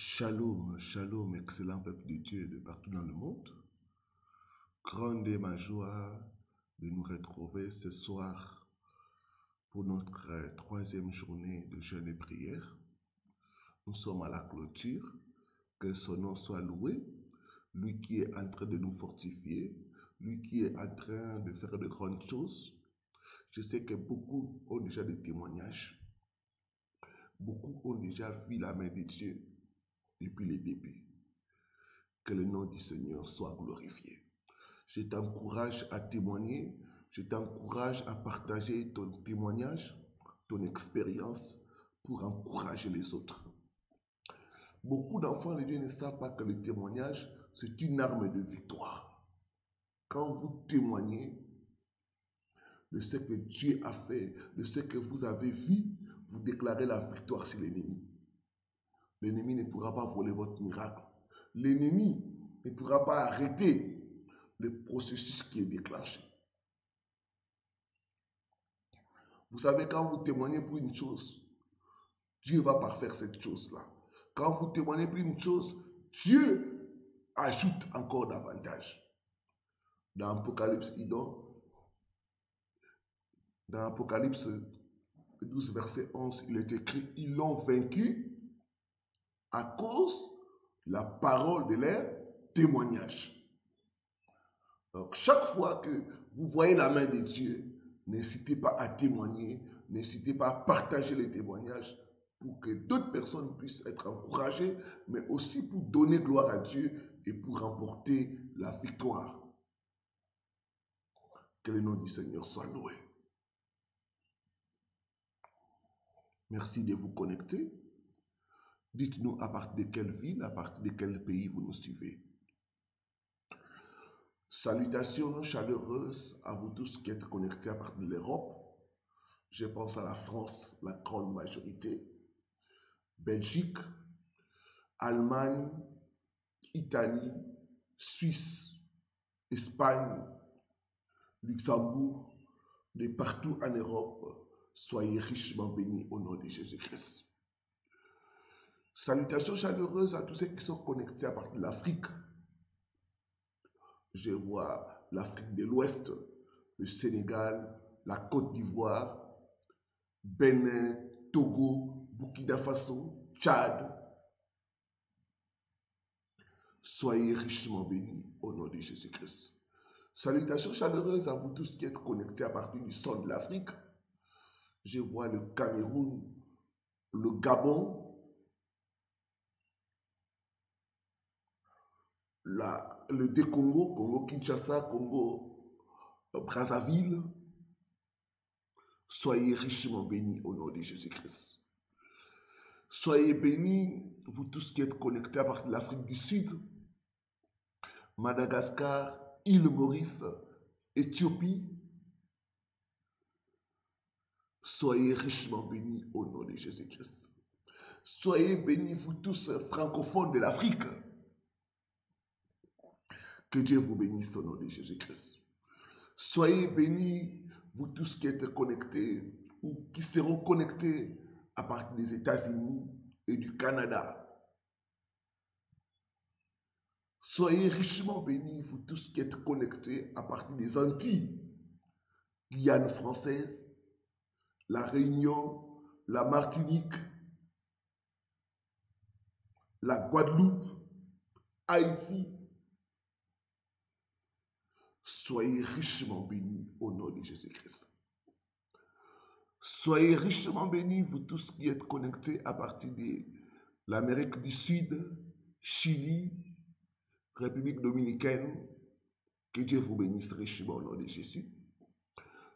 Shalom, shalom, excellent peuple de Dieu de partout dans le monde. Grande est ma joie de nous retrouver ce soir pour notre troisième journée de jeûne et prière. Nous sommes à la clôture. Que son nom soit loué. Lui qui est en train de nous fortifier, lui qui est en train de faire de grandes choses. Je sais que beaucoup ont déjà des témoignages. Beaucoup ont déjà vu la main de Dieu depuis le début. Que le nom du Seigneur soit glorifié. Je t'encourage à témoigner, je t'encourage à partager ton témoignage, ton expérience pour encourager les autres. Beaucoup d'enfants de Dieu ne savent pas que le témoignage, c'est une arme de victoire. Quand vous témoignez de ce que Dieu a fait, de ce que vous avez vu, vous déclarez la victoire sur l'ennemi. L'ennemi ne pourra pas voler votre miracle. L'ennemi ne pourra pas arrêter le processus qui est déclenché. Vous savez, quand vous témoignez pour une chose, Dieu va parfaire cette chose-là. Quand vous témoignez pour une chose, Dieu ajoute encore davantage. Dans Apocalypse, dans Apocalypse 12, verset 11, il est écrit, ils l'ont vaincu à cause de la parole de leur témoignage. Donc, chaque fois que vous voyez la main de Dieu, n'hésitez pas à témoigner, n'hésitez pas à partager les témoignages pour que d'autres personnes puissent être encouragées, mais aussi pour donner gloire à Dieu et pour remporter la victoire. Que le nom du Seigneur soit loué. Merci de vous connecter. Dites-nous à partir de quelle ville, à partir de quel pays vous nous suivez. Salutations chaleureuses à vous tous qui êtes connectés à partir de l'Europe. Je pense à la France, la grande majorité. Belgique, Allemagne, Italie, Suisse, Espagne, Luxembourg, de partout en Europe. Soyez richement bénis au nom de Jésus-Christ. Salutations chaleureuses à tous ceux qui sont connectés à partir de l'Afrique. Je vois l'Afrique de l'Ouest, le Sénégal, la Côte d'Ivoire, Bénin, Togo, Burkina Faso, Tchad. Soyez richement bénis au nom de Jésus-Christ. Salutations chaleureuses à vous tous qui êtes connectés à partir du sol de l'Afrique. Je vois le Cameroun, le Gabon, le Congo, Congo-Kinshasa, Congo-Brazzaville. Soyez richement bénis au nom de Jésus-Christ. Soyez bénis, vous tous qui êtes connectés à partir de l'Afrique du Sud, Madagascar, île Maurice, Éthiopie. Soyez richement bénis au nom de Jésus-Christ. Soyez bénis, vous tous francophones de l'Afrique. Que Dieu vous bénisse au nom de Jésus-Christ. Soyez bénis, vous tous qui êtes connectés ou qui seront connectés à partir des États-Unis et du Canada. Soyez richement bénis, vous tous qui êtes connectés à partir des Antilles, Guyane française, la Réunion, la Martinique, la Guadeloupe, Haïti. Soyez richement bénis au nom de Jésus-Christ. Soyez richement bénis, vous tous qui êtes connectés à partir de l'Amérique du Sud, Chili, République dominicaine. Que Dieu vous bénisse richement au nom de Jésus.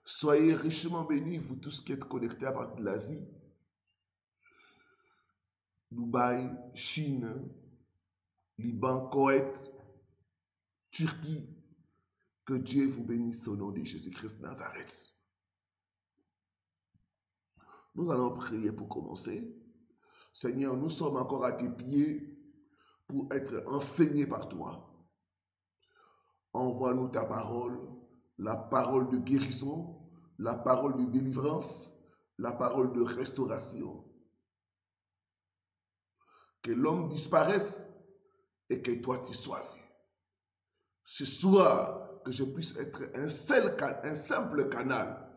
Soyez richement bénis, vous tous qui êtes connectés à partir de l'Asie, Dubaï, Chine, Liban, Koweït, Turquie. Que Dieu vous bénisse au nom de Jésus-Christ de Nazareth. Nous allons prier pour commencer. Seigneur, nous sommes encore à tes pieds pour être enseignés par toi. Envoie-nous ta parole, la parole de guérison, la parole de délivrance, la parole de restauration. que l'homme disparaisse et que toi tu sois vu. Ce soir, que je puisse être un simple canal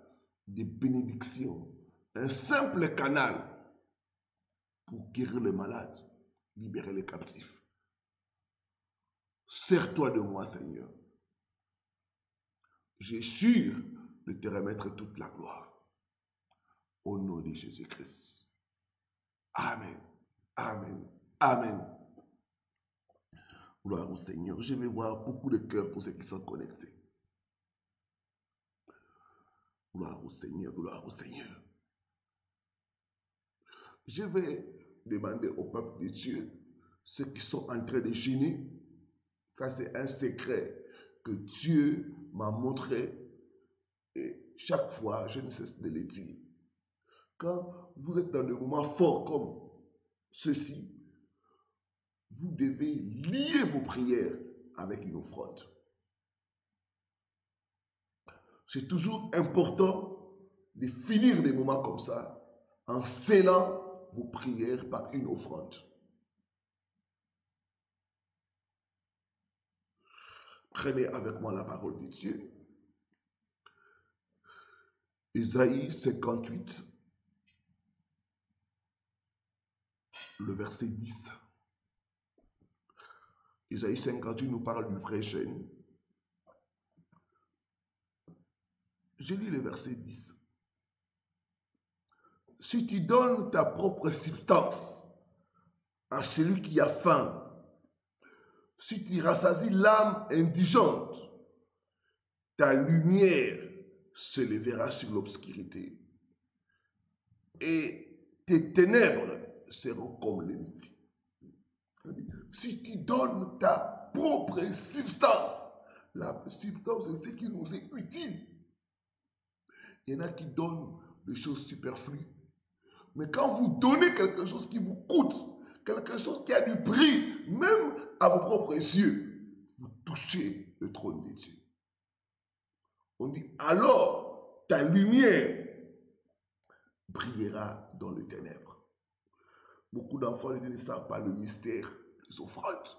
de bénédiction, un simple canal pour guérir les malades, libérer les captifs. Sers-toi de moi, Seigneur. Je jure de te remettre toute la gloire. Au nom de Jésus-Christ. Amen. Amen. Amen. Gloire au Seigneur. Je vais voir beaucoup de cœurs pour ceux qui sont connectés. Gloire au Seigneur. Gloire au Seigneur. Je vais demander au peuple de Dieu, ceux qui sont en train de gêner. Ça, c'est un secret que Dieu m'a montré. Et chaque fois, je ne cesse de le dire. Quand vous êtes dans des moments forts comme ceci, vous devez lier vos prières avec une offrande. C'est toujours important de finir des moments comme ça en scellant vos prières par une offrande. Prenez avec moi la parole de Dieu. Ésaïe 58, le verset 10. Ésaïe 58 nous parle du vrai gène. Je lis le verset 10. Si tu donnes ta propre substance à celui qui a faim, si tu rassasies l'âme indigente, ta lumière se lèvera sur l'obscurité et tes ténèbres seront comme le midi. Si tu donnes ta propre substance, la substance c'est ce qui nous est utile. Il y en a qui donnent des choses superflues. Mais quand vous donnez quelque chose qui vous coûte, quelque chose qui a du prix, même à vos propres yeux, vous touchez le trône de Dieu. On dit, alors ta lumière brillera dans les ténèbres. Beaucoup d'enfants ne savent pas le mystère des offrandes.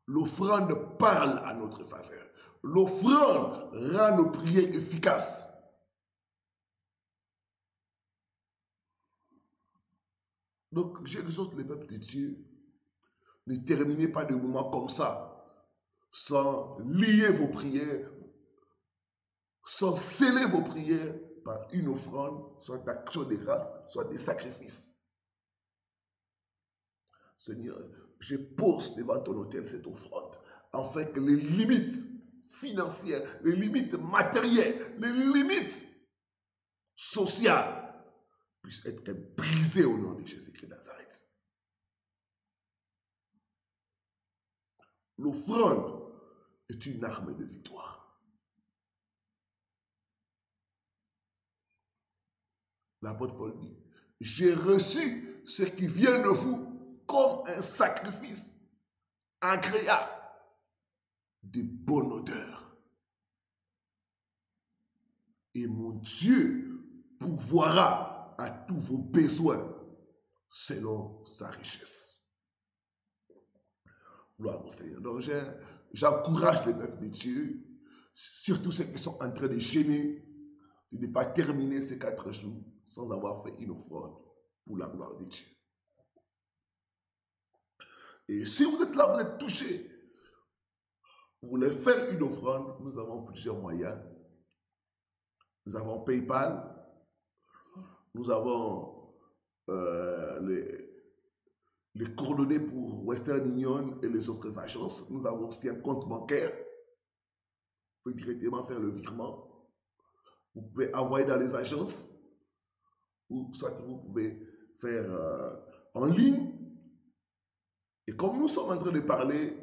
L'offrande parle à notre faveur. L'offrande rend nos prières efficaces. Donc, j'exhorte le peuple de Dieu, ne terminez pas de moments comme ça, sans lier vos prières, sans sceller vos prières par une offrande, soit d'action de grâce, soit des sacrifices. Seigneur, je pose devant ton autel cette offrande, afin que les limites financières, les limites matérielles, les limites sociales puissent être brisées au nom de Jésus-Christ de Nazareth. L'offrande est une arme de victoire. L'apôtre Paul dit, j'ai reçu ce qui vient de vous comme un sacrifice agréable, de bonne odeur. Et mon Dieu pourvoira à tous vos besoins selon sa richesse. Gloire au Seigneur. Donc j'encourage les peuples de Dieu, surtout ceux qui sont en train de gêner, de ne pas terminer ces 4 jours sans avoir fait une offrande pour la gloire de Dieu. Et si vous êtes là, vous êtes touché, vous voulez faire une offrande, nous avons plusieurs moyens. Nous avons PayPal, nous avons les coordonnées pour Western Union et les autres agences. Nous avons aussi un compte bancaire. Vous pouvez directement faire le virement. Vous pouvez envoyer dans les agences, ou soit vous pouvez faire en ligne. Et comme nous sommes en train de parler,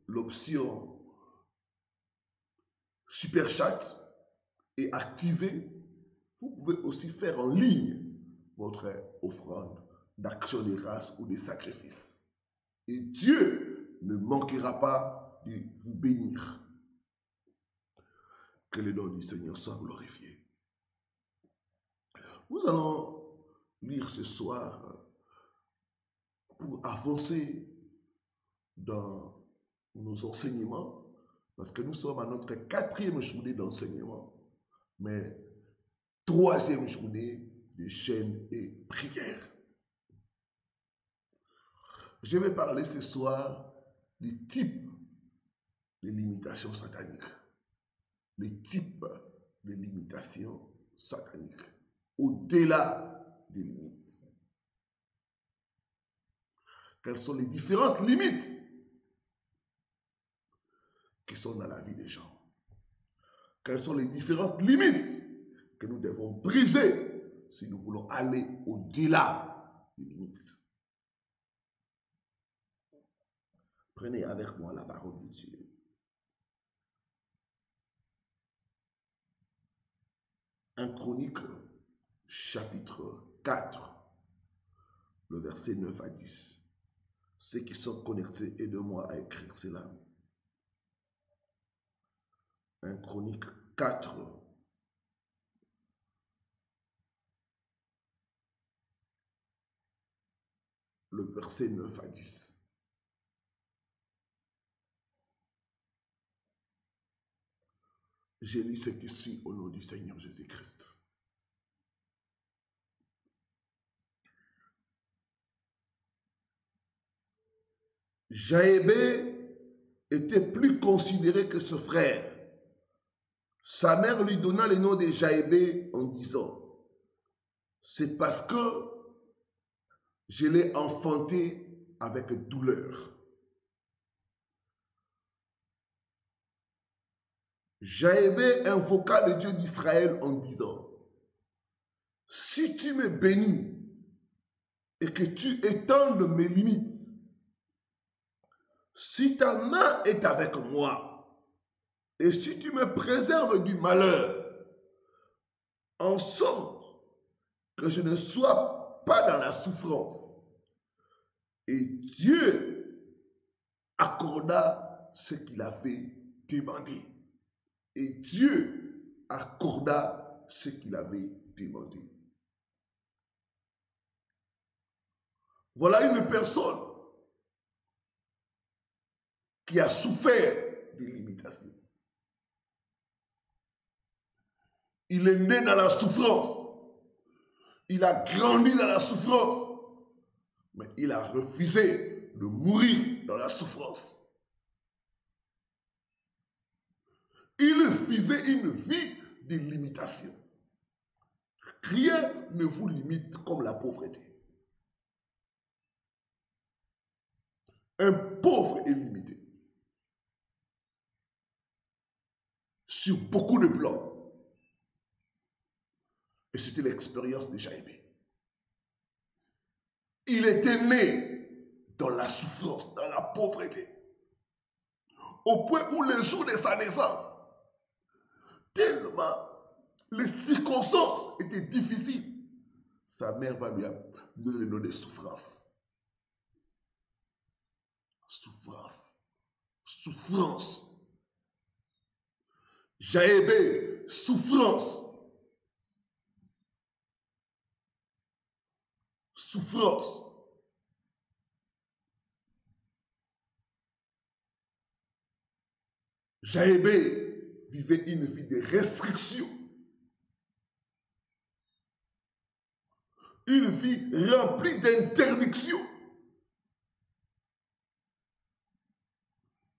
l'option Super Chat est activée. Vous pouvez aussi faire en ligne votre offrande d'action de grâce ou de sacrifice. Et Dieu ne manquera pas de vous bénir. Que le nom du Seigneur soit glorifié. Nous allons lire ce soir pour avancer dans nos enseignements, parce que nous sommes à notre 4e journée d'enseignement, mais 3e journée de jeûne et prière. Je vais parler ce soir du type de limitations sataniques. Les types de limitations sataniques, au-delà des limites. Quelles sont les différentes limites qui sont dans la vie des gens? Quelles sont les différentes limites que nous devons briser si nous voulons aller au-delà des limites? Prenez avec moi la parole de Dieu. Un Chronique, chapitre 4, le verset 9 à 10. Ceux qui sont connectés, aidez-moi à écrire cela. Un Chronique 4, le verset 9 à 10. Je lis ce qui suit au nom du Seigneur Jésus-Christ. Jaébé était plus considéré que ce frère. Sa mère lui donna le nom de Jaébé en disant, c'est parce que je l'ai enfanté avec douleur. Jaébé invoqua le Dieu d'Israël en disant, si tu me bénis et que tu étendes mes limites, si ta main est avec moi et si tu me préserves du malheur, en sorte que je ne sois pas dans la souffrance. Et Dieu accorda ce qu'il avait demandé. Et Dieu accorda ce qu'il avait demandé. Voilà une personne qui a souffert des limitations. Il est né dans la souffrance. Il a grandi dans la souffrance. Mais il a refusé de mourir dans la souffrance. Il vivait une vie de limitation. Rien ne vous limite comme la pauvreté. Un pauvre est limité sur beaucoup de plans. Et c'était l'expérience de Jaébé. Il était né dans la souffrance, dans la pauvreté. Au point où le jour de sa naissance, tellement les circonstances étaient difficiles, sa mère va lui donner le nom de souffrance. Souffrance. Souffrance. Jaébé, souffrance. Souffrance. Jaébé vivait une vie de restriction. Une vie remplie d'interdictions.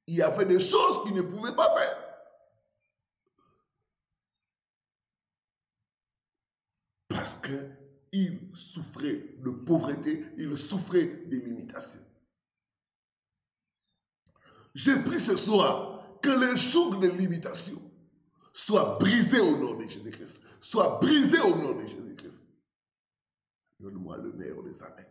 Il y avait des choses qu'il ne pouvait pas faire. Parce qu'il souffrait de pauvreté, il souffrait des limitations. J'ai pris ce soir que les jours de limitation soient brisés au nom de Jésus-Christ. Soient brisés au nom de Jésus-Christ. Donne-moi le meilleur des amens.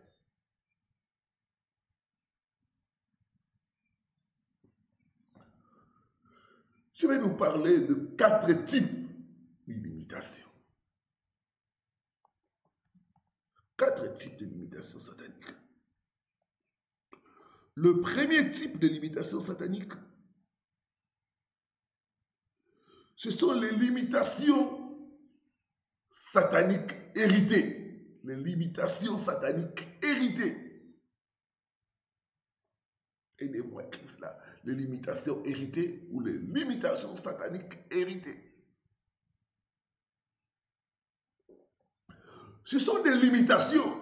Je vais nous parler de 4 types de limitations. 4 types de limitations sataniques. Le premier type de limitation satanique, ce sont les limitations sataniques héritées. Les limitations sataniques héritées. Aidez-moi à écrire cela. Les limitations héritées ou les limitations sataniques héritées. Ce sont des limitations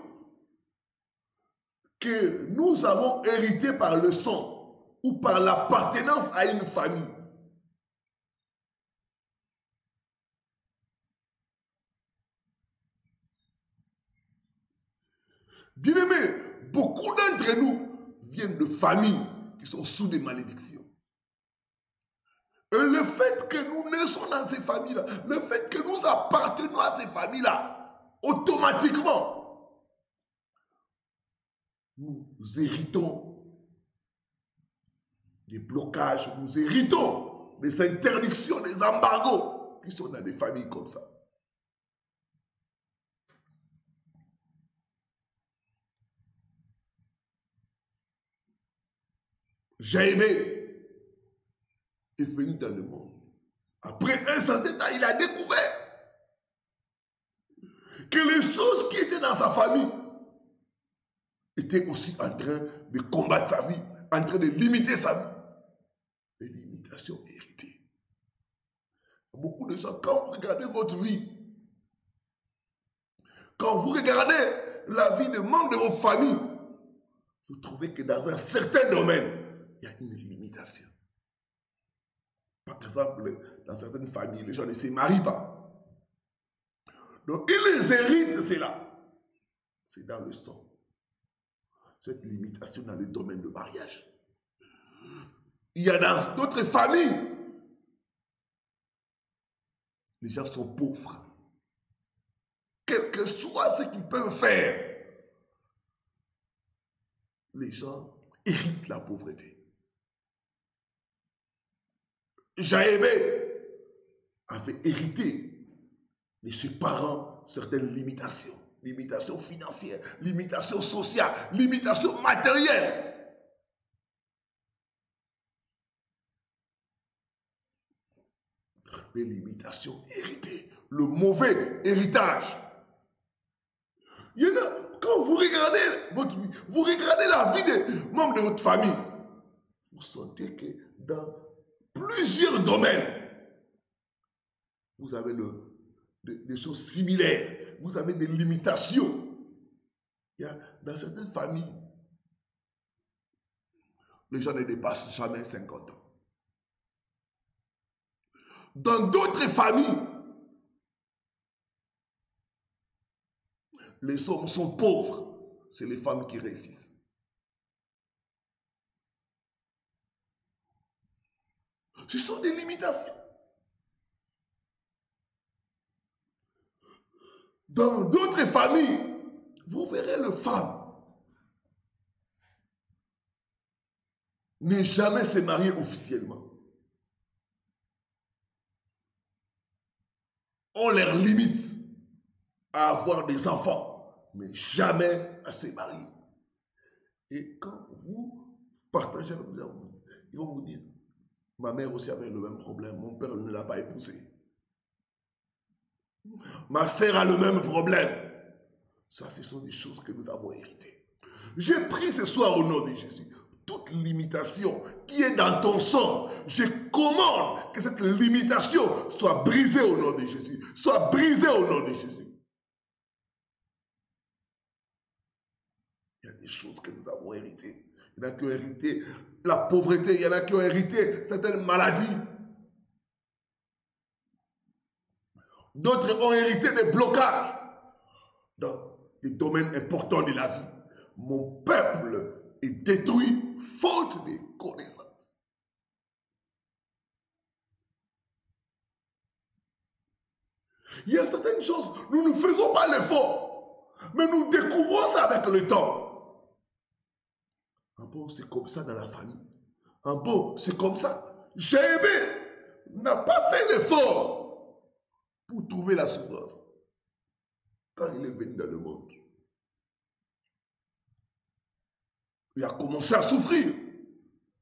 que nous avons héritées par le sang ou par l'appartenance à une famille. Bien-aimés, beaucoup d'entre nous viennent de familles qui sont sous des malédictions. Et le fait que nous naissons dans ces familles-là, le fait que nous appartenons à ces familles-là, automatiquement, nous héritons des blocages, nous héritons des interdictions, des embargos qui sont dans des familles comme ça. Jaïmé est venu dans le monde. Après un certain temps, il a découvert que les choses qui étaient dans sa famille étaient aussi en train de combattre sa vie, en train de limiter sa vie. Les limitations héritées. Beaucoup de gens, quand vous regardez votre vie, quand vous regardez la vie des membres de votre famille, vous trouvez que dans un certain domaine, il y a une limitation. Par exemple, dans certaines familles, les gens ne se marient pas. Donc, ils les héritent, c'est là. C'est dans le sang. Cette limitation dans le domaine de mariage. Il y a dans d'autres familles, les gens sont pauvres. Quel que soit ce qu'ils peuvent faire, les gens héritent la pauvreté. Jaébé avait hérité de ses parents certaines limitations. Limitations financières, limitations sociales, limitations matérielles. Les limitations héritées, le mauvais héritage. Il y en a, quand vous regardez votre vie, vous regardez la vie des membres de votre famille, vous sentez que dans plusieurs domaines, vous avez des choses similaires, vous avez des limitations. Il y a, dans certaines familles, les gens ne dépassent jamais 50 ans. Dans d'autres familles, les hommes sont pauvres, c'est les femmes qui réussissent. Ce sont des limitations. Dans d'autres familles, vous verrez les femmes ne jamais se marier officiellement. On leur limite à avoir des enfants, mais jamais à se marier. Et quand vous partagez avec les gens, ils vont vous dire, ma mère aussi avait le même problème, mon père ne l'a pas épousé. Ma sœur a le même problème. Ça, ce sont des choses que nous avons héritées. J'ai pris ce soir au nom de Jésus toute limitation qui est dans ton sang. Je commande que cette limitation soit brisée au nom de Jésus. Soit brisée au nom de Jésus. Il y a des choses que nous avons héritées. Il y en a qui ont hérité la pauvreté. Il y en a qui ont hérité certaines maladies. D'autres ont hérité des blocages dans des domaines importants de la vie. Mon peuple est détruit faute de connaissances. Il y a certaines choses, nous ne faisons pas l'effort, mais nous découvrons ça avec le temps. Un bon, c'est comme ça dans la famille. Un bon, c'est comme ça. Jaébé n'a pas fait l'effort pour trouver la souffrance quand il est venu dans le monde. Il a commencé à souffrir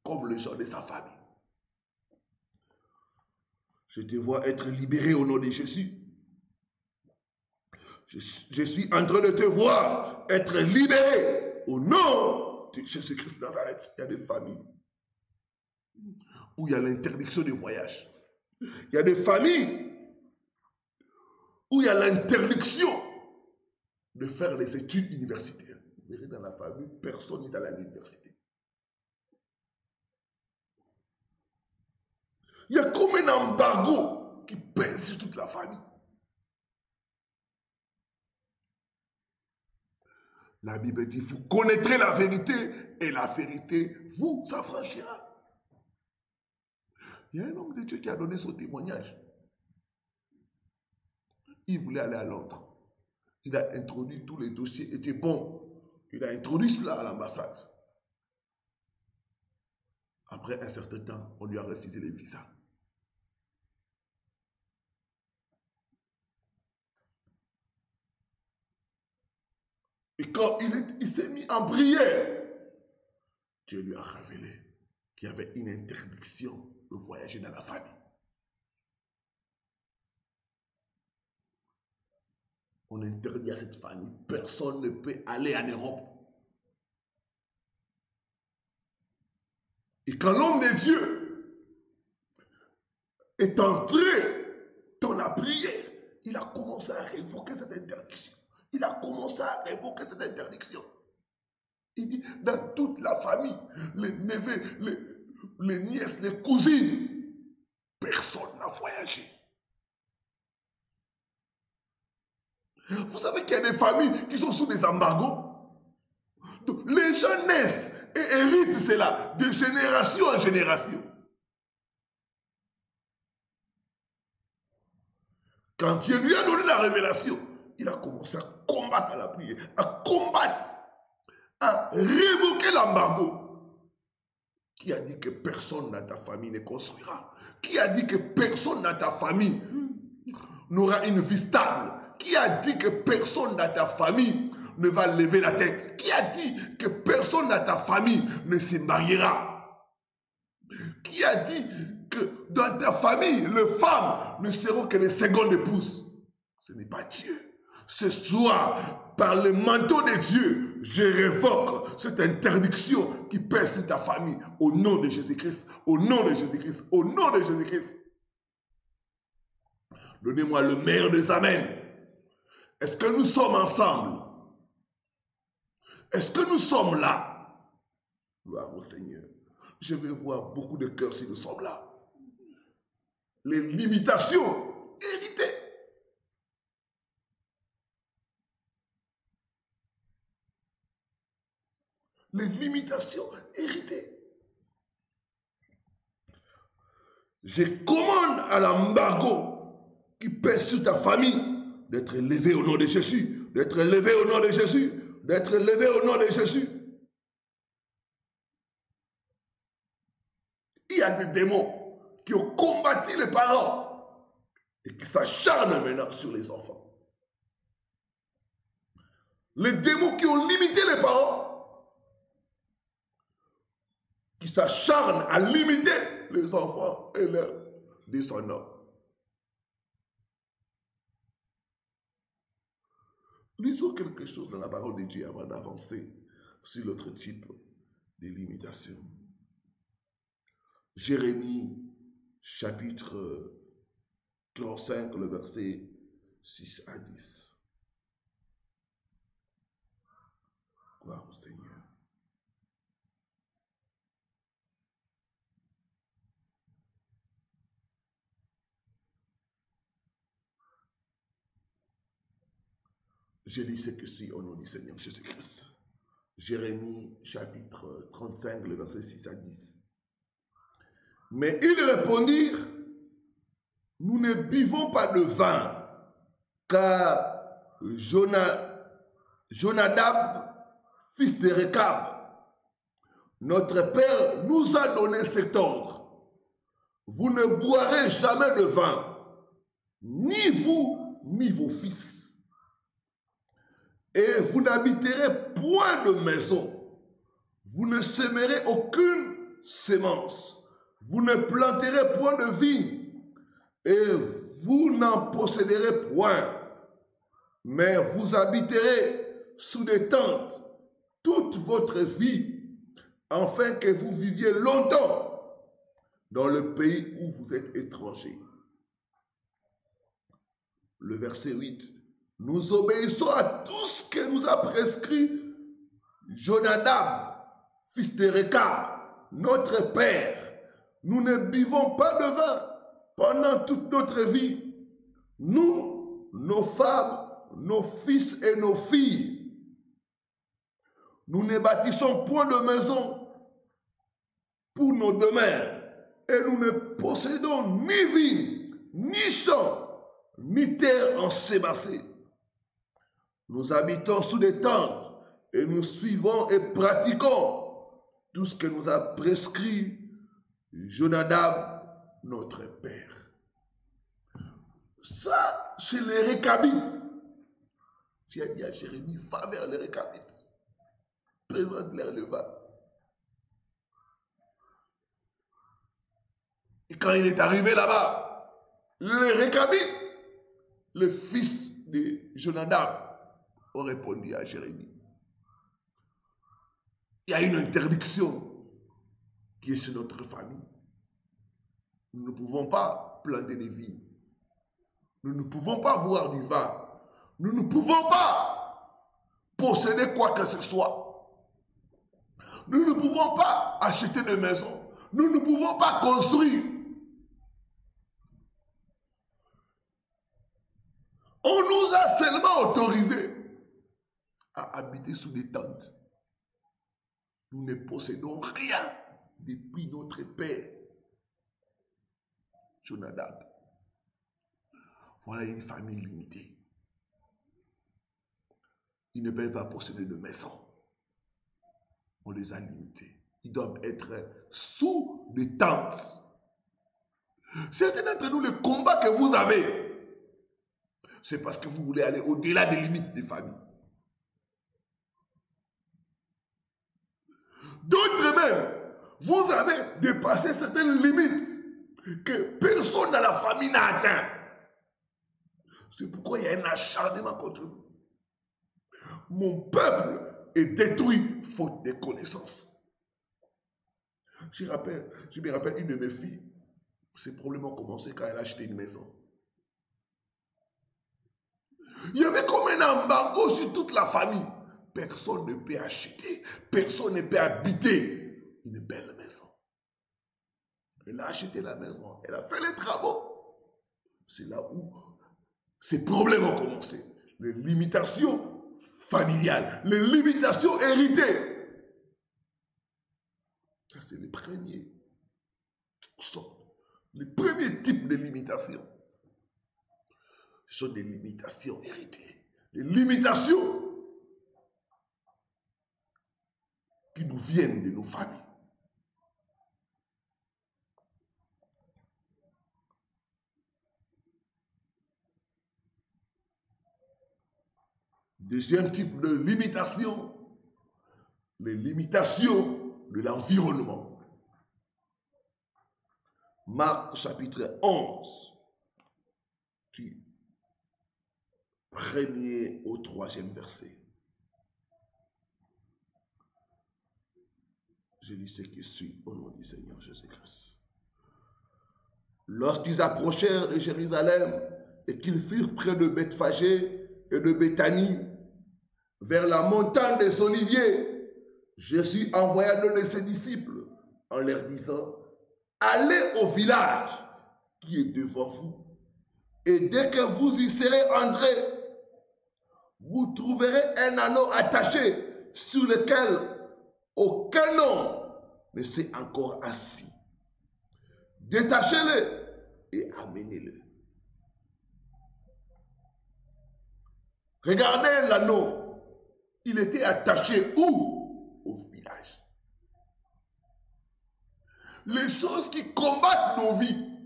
comme les gens de sa famille. Je te vois être libéré au nom de Jésus. Je suis en train de te voir être libéré au nom de Jésus-Christ de Nazareth, il y a des familles où il y a l'interdiction de voyage. Il y a des familles où il y a l'interdiction de faire les études universitaires. Vous verrez dans la famille, personne n'est dans l'université. Il y a comme un embargo qui pèse sur toute la famille. La Bible dit, vous connaîtrez la vérité et la vérité vous affranchira. Il y a un homme de Dieu qui a donné son témoignage. Il voulait aller à Londres. Il a introduit tous les dossiers, étaient bons. Il a introduit cela à l'ambassade. Après un certain temps, on lui a refusé les visas. Et quand il s'est mis en prière, Dieu lui a révélé qu'il y avait une interdiction de voyager dans la famille. On interdit à cette famille, personne ne peut aller en Europe. Et quand l'homme de Dieu est entré dans la prière, il a commencé à révoquer cette interdiction. Il a commencé à révoquer cette interdiction. Il dit, dans toute la famille, les neveux, les nièces, les cousines, personne n'a voyagé. Vous savez qu'il y a des familles qui sont sous des embargos. Donc, les gens naissent et héritent cela de génération en génération. Quand Dieu lui a donné la révélation, il a commencé à combattre la prière, à combattre, à révoquer l'embargo. Qui a dit que personne dans ta famille ne construira? Qui a dit que personne dans ta famille n'aura une vie stable? Qui a dit que personne dans ta famille ne va lever la tête? Qui a dit que personne dans ta famille ne se mariera? Qui a dit que dans ta famille, les femmes ne seront que les secondes épouses? Ce n'est pas Dieu. Ce soir, par le manteau de Dieu, je révoque cette interdiction qui pèse sur ta famille au nom de Jésus-Christ, au nom de Jésus-Christ, au nom de Jésus-Christ. Donnez-moi le meilleur des amens. Est-ce que nous sommes ensemble? Est-ce que nous sommes là? Gloire au Seigneur. Je vais voir beaucoup de cœurs si nous sommes là. Les limitations héritées. Les limitations héritées. Je commande à l'embargo qui pèse sur ta famille d'être levé au nom de Jésus, d'être levé au nom de Jésus, d'être levé au nom de Jésus. Il y a des démons qui ont combattu les parents et qui s'acharnent maintenant sur les enfants. Les démons qui ont limité les parents, qui s'acharnent à limiter les enfants et leurs descendants. Lisons quelque chose dans la parole de Dieu avant d'avancer sur l'autre type de limitation. Jérémie, chapitre 35, le verset 6 à 10. Gloire au Seigneur. Je lis ce que c'est au nom du Seigneur Jésus-Christ. Jérémie, chapitre 35, le verset 6 à 10. Mais ils répondirent, nous ne buvons pas de vin, car Jonadab, fils de Rekab, notre père nous a donné cet ordre. Vous ne boirez jamais de vin, ni vous, ni vos fils. Et vous n'habiterez point de maison. Vous ne sèmerez aucune sémence. Vous ne planterez point de vigne. Et vous n'en posséderez point. Mais vous habiterez sous des tentes toute votre vie. afin que vous viviez longtemps dans le pays où vous êtes étrangers. Le verset 8. Nous obéissons à tout ce que nous a prescrit Jonadab, fils de Récab, notre père. Nous ne buvons pas de vin pendant toute notre vie. Nous, nos femmes, nos fils et nos filles. Nous ne bâtissons point de maison pour nos demeures. Et nous ne possédons ni vignes, ni champs, ni terre ensémassée. Nous habitons sous des tentes et nous suivons et pratiquons tout ce que nous a prescrit Jonadab, notre père. Ça, chez les Récabites. Tu as dit à Jérémie, va vers les Récabites. Présente-leur le vin. Et quand il est arrivé là-bas, les Récabites, le fils de Jonadab, ont répondu à Jérémie. Il y a une interdiction qui est sur notre famille. Nous ne pouvons pas planter des vignes. Nous ne pouvons pas boire du vin. Nous ne pouvons pas posséder quoi que ce soit. Nous ne pouvons pas acheter de maison. Nous ne pouvons pas construire. On nous a seulement autorisé à habiter sous des tentes. Nous ne possédons rien depuis notre père, Jonadab. Voilà une famille limitée. Ils ne peuvent pas posséder de maison. On les a limités. Ils doivent être sous des tentes. Certains d'entre nous, le combat que vous avez, c'est parce que vous voulez aller au-delà des limites des familles. D'autres même, vous avez dépassé certaines limites que personne dans la famille n'a atteint. C'est pourquoi il y a un acharnement contre vous. Mon peuple est détruit faute de connaissances. Je me rappelle une de mes filles, ses problèmes ont commencé quand elle a acheté une maison. Il y avait comme un embargo sur toute la famille. Personne ne peut acheter, personne ne peut habiter une belle maison. Elle a acheté la maison, elle a fait les travaux. C'est là où ces problèmes ont commencé. Les limitations familiales, les limitations héritées. Ça, c'est les premiers types de limitations. Ce sont des limitations héritées. Des limitations qui nous viennent de nos familles. Deuxième type de limitation, les limitations de l'environnement. Marc chapitre 11, du 1er au 3e verset. Je lis ce qui suit au nom du Seigneur Jésus-Christ. Lorsqu'ils approchèrent de Jérusalem et qu'ils furent près de Bethphagée et de Béthanie, vers la montagne des Oliviers, Jésus envoya deux de ses disciples en leur disant, allez au village qui est devant vous, et dès que vous y serez entrés, vous trouverez un anneau attaché sur lequel aucun homme ne s'est encore assis. Détachez-le et amenez-le. Regardez l'anneau. Il était attaché où? Au village. Les choses qui combattent nos vies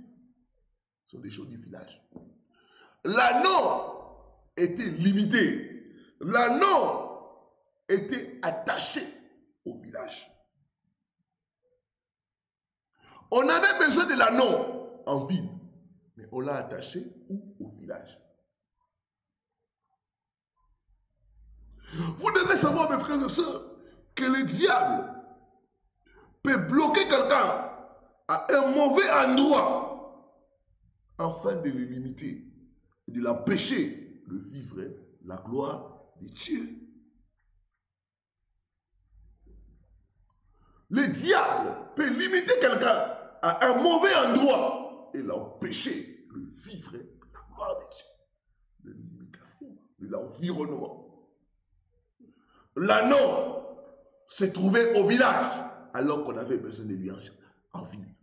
sont des choses du village. L'anneau était limité. L'anneau était attaché au village. On avait besoin de l'anneau en ville, mais on l'a attaché où? Au village. Vous devez savoir, mes frères et sœurs, que le diable peut bloquer quelqu'un à un mauvais endroit afin de le limiter, de l'empêcher de vivre la gloire de Dieu. Le diable peut limiter quelqu'un à un mauvais endroit et l'empêcher de vivre la gloire de Dieu. De l'imitation, de l'environnement. L'anneau se trouvait au village alors qu'on avait besoin de lui en ville.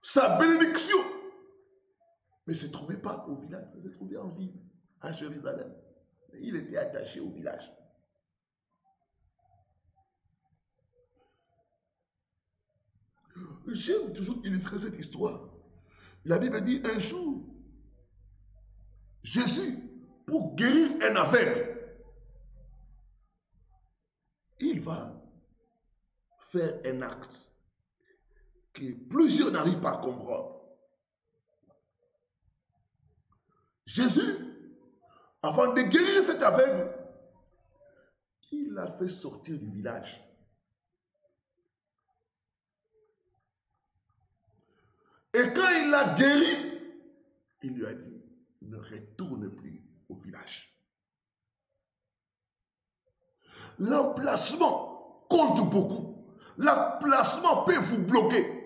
Sa bénédiction ne se trouvait pas au village, elle se trouvait en ville, à Jérusalem. Il était attaché au village. J'aime toujours illustrer cette histoire. La Bible dit un jour, Jésus, pour guérir un aveugle, il va faire un acte que plusieurs n'arrivent pas à comprendre. Jésus, avant de guérir cet aveugle, il l'a fait sortir du village. Et quand il l'a guéri, il lui a dit, ne retourne plus au village. L'emplacement compte beaucoup. L'emplacement peut vous bloquer.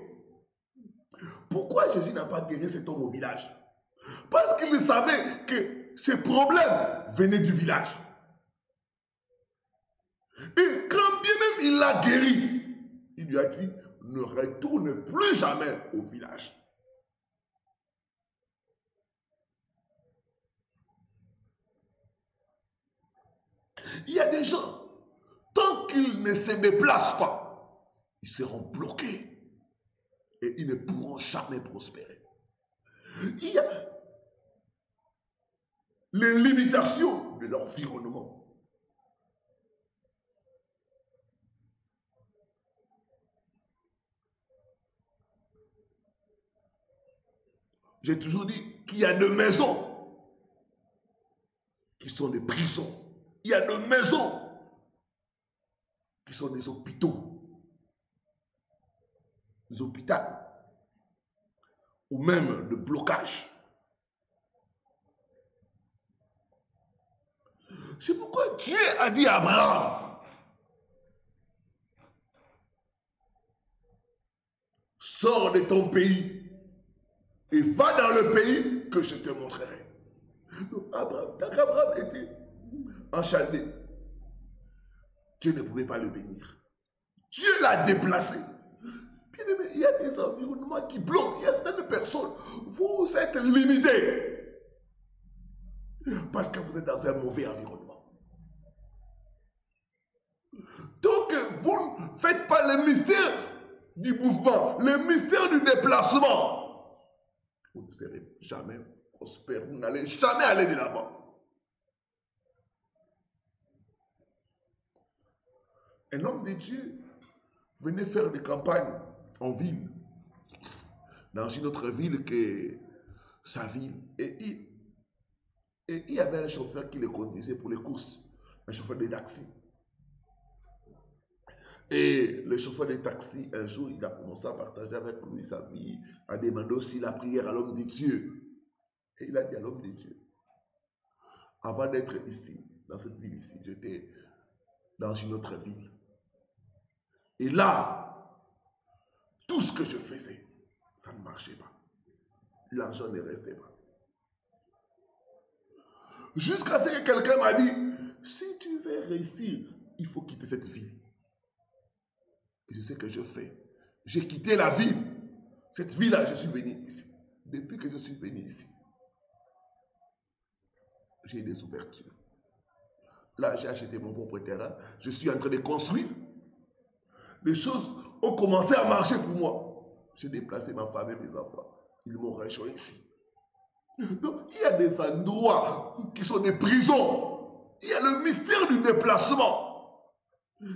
Pourquoi Jésus n'a pas guéri cet homme au village? Parce qu'il savait que ses problèmes venaient du village. Et quand bien même il l'a guéri, il lui a dit, ne retourne plus jamais au village. Il y a des gens, tant qu'ils ne se déplacent pas, ils seront bloqués et ils ne pourront jamais prospérer. Il y a les limitations de l'environnement. J'ai toujours dit qu'il y a des maisons qui sont des prisons. Il y a des maisons qui sont des hôpitaux, des hôpitaux, ou même de blocage. C'est pourquoi Dieu a dit à Abraham, sors de ton pays et va dans le pays que je te montrerai. Donc Abraham, tant qu'Abraham était en Chaldée, Dieu ne pouvait pas le bénir. Dieu l'a déplacé. Bien aimé, il y a des environnements qui bloquent. Il y a certaines personnes, vous êtes limités parce que vous êtes dans un mauvais environnement. Donc, vous ne faites pas le mystère du mouvement, le mystère du déplacement. Vous ne serez jamais prospère, vous n'allez jamais aller de l'avant. Un homme de Dieu venait faire des campagnes en ville, dans une autre ville que sa ville. Et il y avait un chauffeur qui le conduisait pour les courses, un chauffeur de taxi. Et le chauffeur de taxi, un jour, il a commencé à partager avec lui sa vie, à demander aussi la prière à l'homme de Dieu. Et il a dit à l'homme de Dieu, avant d'être ici, dans cette ville ici, j'étais dans une autre ville. Et là, tout ce que je faisais, ça ne marchait pas. L'argent ne restait pas. Jusqu'à ce que quelqu'un m'a dit, si tu veux réussir, il faut quitter cette ville. Et c'est ce que je fais. J'ai quitté la ville. Cette ville-là, je suis venu ici. Depuis que je suis venu ici, j'ai des ouvertures. Là, j'ai acheté mon propre terrain. Je suis en train de construire. Les choses ont commencé à marcher pour moi. J'ai déplacé ma femme et mes enfants. Ils m'ont rejoint ici. Donc, il y a des endroits qui sont des prisons. Il y a le mystère du déplacement.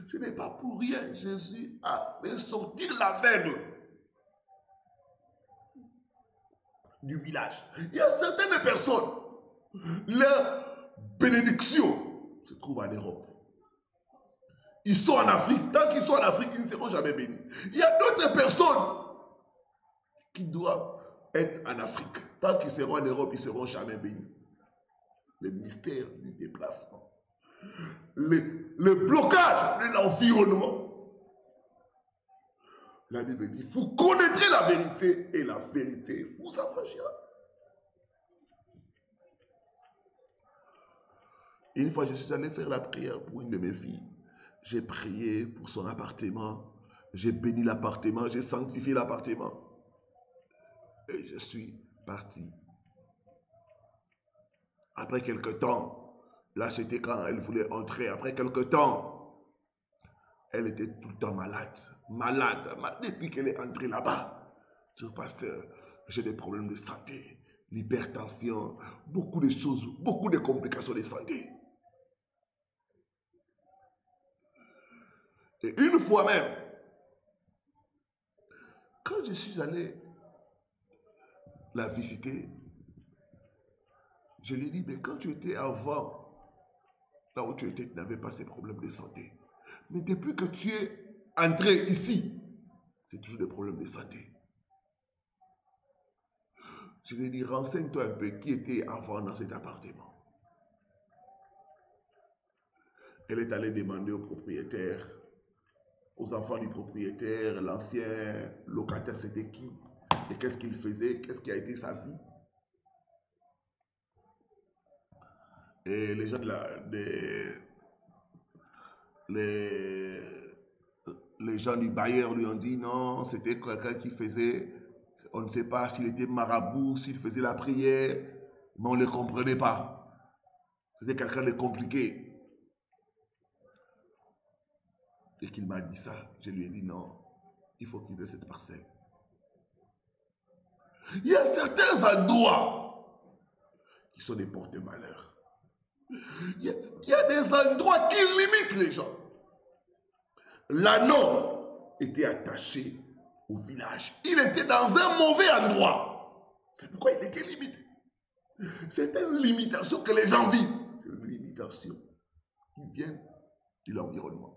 Ce n'est pas pour rien. Jésus a fait sortir l'aveugle du village. Il y a certaines personnes, leur bénédiction se trouve en Europe. Ils sont en Afrique. Tant qu'ils sont en Afrique, ils ne seront jamais bénis. Il y a d'autres personnes qui doivent être en Afrique. Tant qu'ils seront en Europe, ils ne seront jamais bénis. Le mystère du déplacement. Le blocage de l'environnement. La Bible dit, vous connaîtrez la vérité et la vérité vous affranchira. Une fois, je suis allé faire la prière pour une de mes filles. J'ai prié pour son appartement. J'ai béni l'appartement. J'ai sanctifié l'appartement. Et je suis parti. Après quelque temps, là c'était quand elle voulait entrer. Après quelque temps, elle était tout le temps malade. Malade. Depuis qu'elle est entrée là-bas. Je dis, pasteur, j'ai des problèmes de santé. L'hypertension. Beaucoup de choses. Beaucoup de complications de santé. Et une fois même, quand je suis allé la visiter, je lui ai dit, mais quand tu étais avant, là où tu étais, tu n'avais pas ces problèmes de santé. Mais depuis que tu es entré ici, c'est toujours des problèmes de santé. Je lui ai dit, renseigne-toi un peu qui était avant dans cet appartement. Elle est allée demander au propriétaire, aux enfants du propriétaire, l'ancien locataire, c'était qui? Et qu'est-ce qu'il faisait? Qu'est-ce qui a été sa vie? Et les gens les gens du bailleur lui ont dit non, c'était quelqu'un qui faisait, on ne sait pas s'il était marabout, s'il faisait la prière, mais on ne le comprenait pas. C'était quelqu'un de compliqué. Et qu'il m'a dit ça, je lui ai dit non, il faut quitter cette parcelle. Il y a certains endroits qui sont des porte-malheurs. Il y a des endroits qui limitent les gens. L'anneau était attaché au village. Il était dans un mauvais endroit. C'est pourquoi il était limité. C'est une limitation que les gens vivent. C'est une limitation qui vient de l'environnement.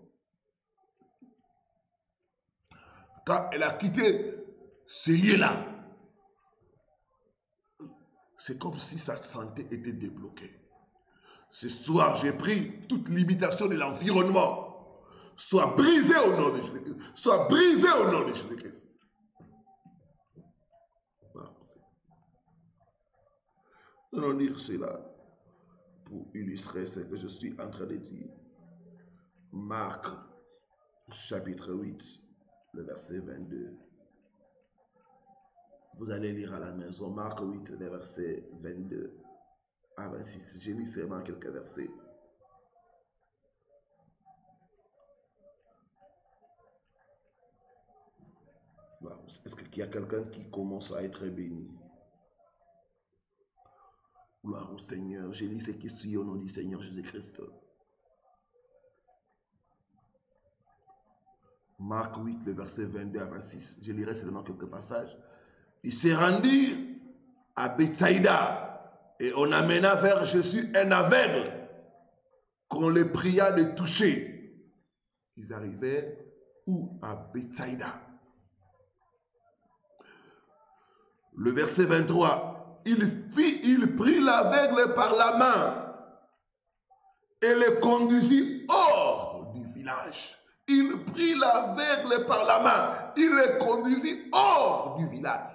Quand elle a quitté ces lieux-là, c'est comme si sa santé était débloquée. Ce soir, j'ai pris toute limitation de l'environnement. Soit brisée au nom de Jésus-Christ. Soit brisée au nom de Jésus-Christ. Nous allons lire cela pour illustrer ce que je suis en train de dire. Marc, chapitre 8, le verset 22. Vous allez lire à la maison Marc 8, le verset 22 à 26. J'ai lu seulement quelques versets. Est-ce qu'il y a quelqu'un qui commence à être béni? Gloire au Seigneur. J'ai lu ces questions au nom du Seigneur Jésus-Christ. Marc 8, le verset 22 à 26. Je lirai seulement quelques passages. Ils se rendirent à Bethsaïda et on amena vers Jésus un aveugle qu'on les pria de toucher. Ils arrivaient où? À Bethsaïda. Le verset 23. Il prit l'aveugle par la main et le conduisit hors du village. Il prit l'aveugle par la main, il le conduisit hors du village.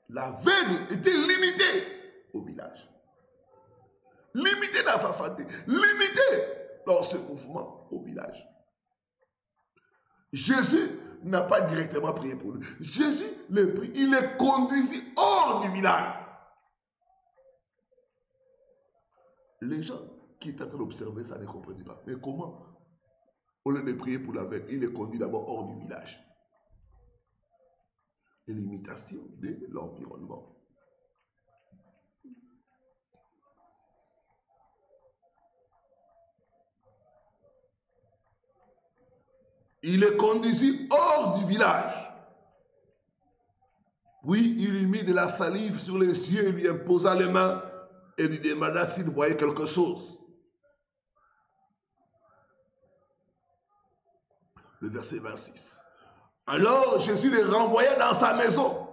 L'aveugle était limité au village. Limité dans sa santé. Limité dans ce mouvement au village. Jésus n'a pas directement prié pour lui. Jésus le prit, il le conduisit hors du village. Les gens qui étaient en train d'observer ça ne comprenaient pas. Mais comment, au lieu de prier pour l'aveugle, il le conduit d'abord hors du village? L'imitation de l'environnement. Il le conduisit hors du village. Oui, il lui mit de la salive sur les yeux et lui imposa les mains. et lui demanda s'il voyait quelque chose. Le verset 26. Alors Jésus les renvoya dans sa maison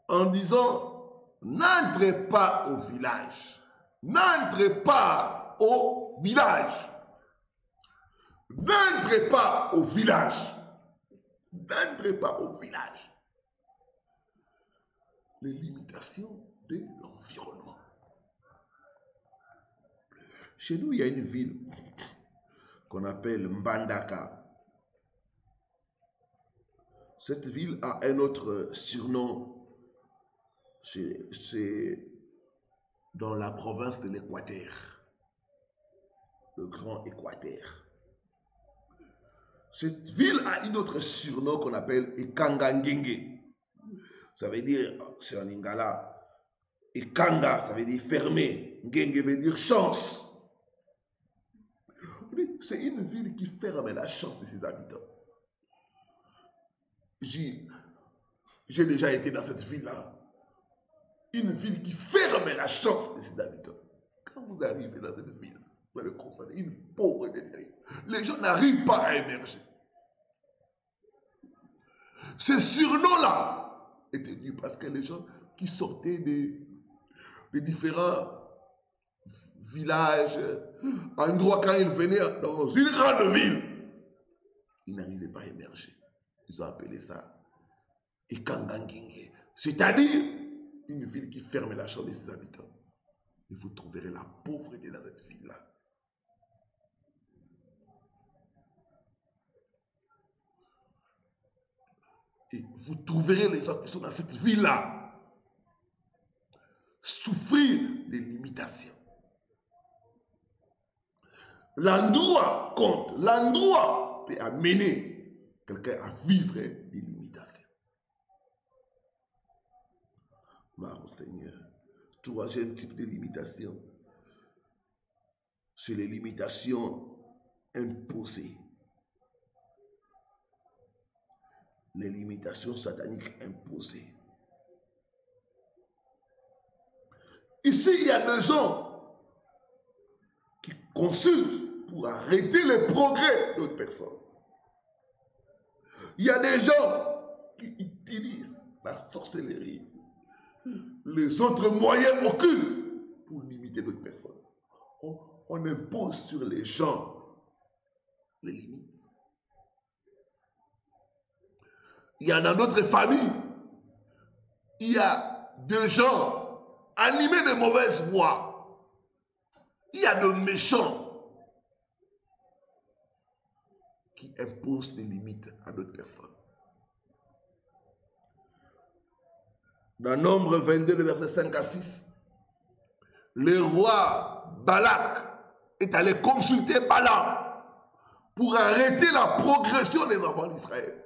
en disant, n'entrez pas au village. N'entrez pas au village. N'entrez pas au village. N'entrez pas au village. Les limitations de l'environnement. Chez nous, il y a une ville qu'on appelle Mbandaka. Cette ville a un autre surnom. C'est dans la province de l'Équateur. Le Grand Équateur. Cette ville a une autre surnom qu'on appelle Ekangangenge. Ça veut dire, c'est en lingala, Ekanga, ça veut dire fermé. Ngenge veut dire chance. C'est une ville qui ferme la chance de ses habitants. J'ai déjà été dans cette ville-là. Une ville qui ferme la chance de ses habitants. Quand vous arrivez dans cette ville, vous allez constater une pauvreté terrible. Les gens n'arrivent pas à émerger. Ce surnom-là était dû parce que les gens qui sortaient des différents villages, endroits, quand ils venaient dans une grande ville, ils n'arrivaient pas à émerger. Ils ont appelé ça Ekangangenge, c'est-à-dire une ville qui ferme la chance de ses habitants. Et vous trouverez la pauvreté dans cette ville-là. Et vous trouverez les gens qui sont dans cette ville-là souffrir des limitations. L'endroit compte. L'endroit peut amener quelqu'un à vivre des limitations. Mon Seigneur, troisième type de limitation, c'est les limitations imposées. Les limitations sataniques imposées. Ici, il y a des gens qui consultent pour arrêter les progrès d'autres personnes. Il y a des gens qui utilisent la sorcellerie, les autres moyens occultes pour limiter d'autres personnes. On impose sur les gens les limites. Il y a dans notre famille, il y a des gens animés de mauvaise voix. Il y a de méchants qui imposent des limites à d'autres personnes. Dans Nombre 22, le verset 5 à 6, le roi Balak est allé consulter Balaam pour arrêter la progression des enfants d'Israël.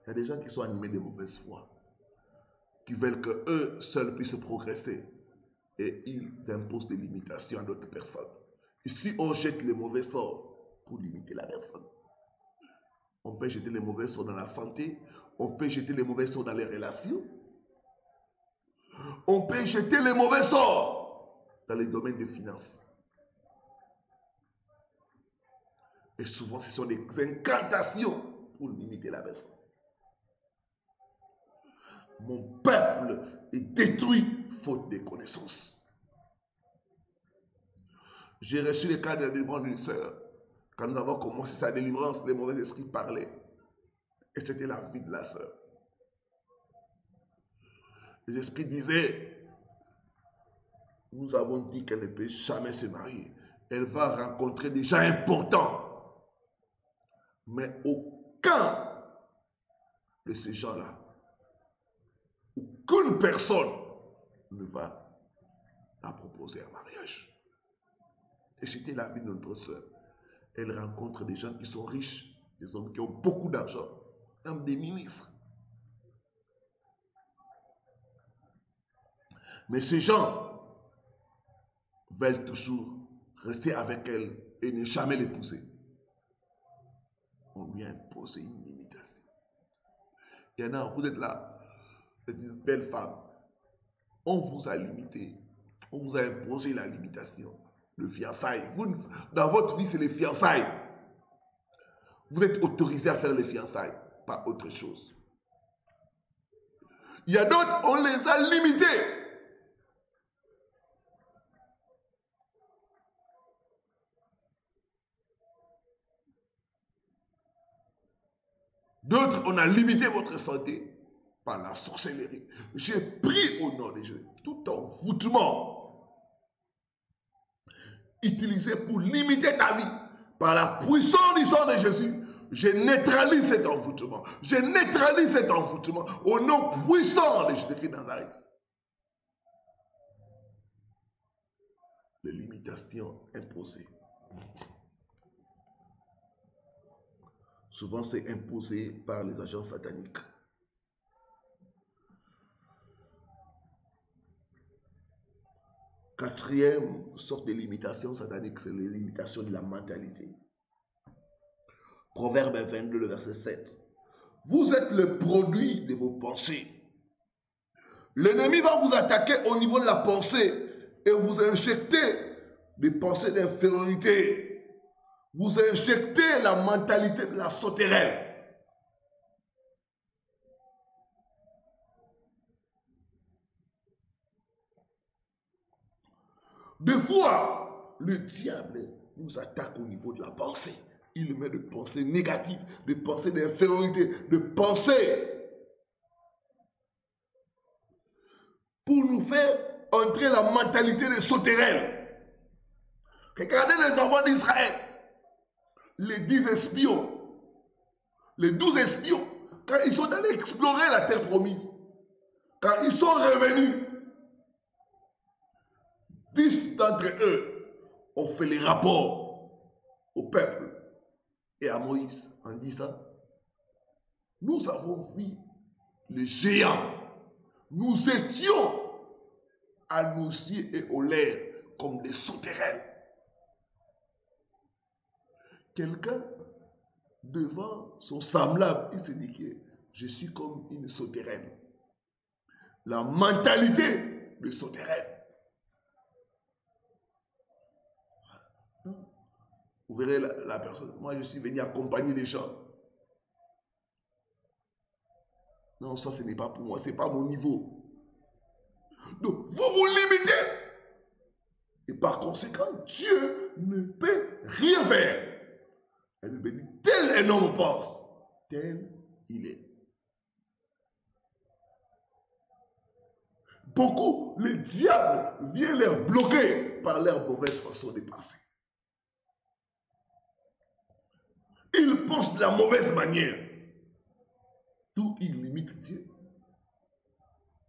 Il y a des gens qui sont animés de mauvaise foi, qui veulent qu'eux seuls puissent progresser et ils imposent des limitations à d'autres personnes. Ici, on jette les mauvais sorts pour limiter la personne. On peut jeter les mauvais sorts dans la santé, on peut jeter les mauvais sorts dans les relations, on peut jeter les mauvais sorts dans les domaines des finances. Et souvent, ce sont des incantations pour limiter la personne. Mon peuple est détruit faute de connaissances. J'ai reçu le cas de la délivrance d'une sœur. Quand nous avons commencé sa délivrance, les mauvais esprits parlaient. Et c'était la vie de la sœur. Les esprits disaient, nous avons dit qu'elle ne peut jamais se marier. Elle va rencontrer des gens importants. Mais aucun de ces gens-là, aucune personne ne va la proposer un mariage. Et c'était la vie de notre sœur. Elle rencontre des gens qui sont riches, des hommes qui ont beaucoup d'argent, même des ministres. Mais ces gens veulent toujours rester avec elle et ne jamais l'épouser. On lui a imposé une limitation. Il y en a, vous êtes là, vous êtes une belle femme, On vous a limité. On vous a imposé la limitation. Le fiançailles. Dans votre vie, c'est les fiançailles. Vous êtes autorisé à faire les fiançailles, pas autre chose. Il y a d'autres, on les a limités. D'autres, on a limité votre santé par la sorcellerie. J'ai pris au nom de Jésus tout envoûtement utilisé pour limiter ta vie par la puissance du sang de Jésus. Je neutralise cet envoûtement. Je neutralise cet envoûtement au nom puissant de Jésus-Christ de Nazareth. Les limitations imposées. Souvent, c'est imposé par les agents sataniques. Quatrième sorte de limitation satanique, c'est les limitations de la mentalité. Proverbe 22, le verset 7. Vous êtes le produit de vos pensées. L'ennemi va vous attaquer au niveau de la pensée et vous injecter des pensées d'infériorité. Vous injectez la mentalité de la sauterelle. Des fois, le diable nous attaque au niveau de la pensée. Il met des pensées négatives, des pensées d'infériorité, des pensées pour nous faire entrer la mentalité de sauterelle. Regardez les enfants d'Israël. Les 10 espions, les 12 espions, quand ils sont allés explorer la terre promise, quand ils sont revenus, 10 d'entre eux ont fait les rapports au peuple et à Moïse en disant, nous avons vu les géants, nous étions à nos yeux et aux lèvres comme des sauterelles. Quelqu'un devant son semblable, il se dit que je suis comme une sauterelle. La mentalité de sauterelle. Vous verrez la personne. Moi, je suis venu accompagner les gens. Non, ça, ce n'est pas pour moi. Ce n'est pas mon niveau. Donc, vous vous limitez. Et par conséquent, Dieu ne peut rien faire. La Bible dit, tel un homme pense, tel il est. Beaucoup, le diable vient les bloquer par leur mauvaise façon de penser. Ils pensent de la mauvaise manière. D'où ils limitent Dieu.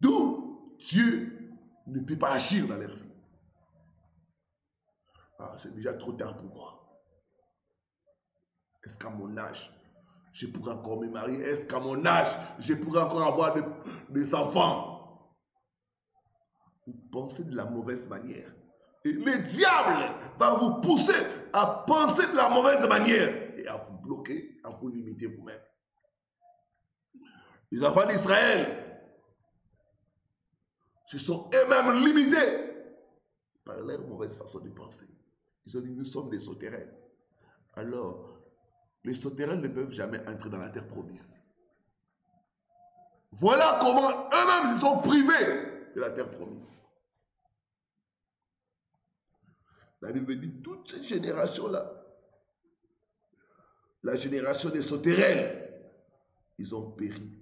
D'où Dieu ne peut pas agir dans leur vie. Ah, c'est déjà trop tard pour moi. Est-ce qu'à mon âge, je pourrais encore me marier? Est-ce qu'à mon âge, je pourrais encore avoir des enfants? Vous pensez de la mauvaise manière. Et le diable va vous pousser à penser de la mauvaise manière et à vous bloquer, à vous limiter vous-même. Les enfants d'Israël se sont eux-mêmes limités par leur mauvaise façon de penser. Ils ont dit, nous sommes des sauterelles. Alors, les sauterelles ne peuvent jamais entrer dans la terre promise. Voilà comment eux-mêmes se sont privés de la terre promise. La Bible dit, toute cette génération-là, la génération des sauterelles, ils ont péri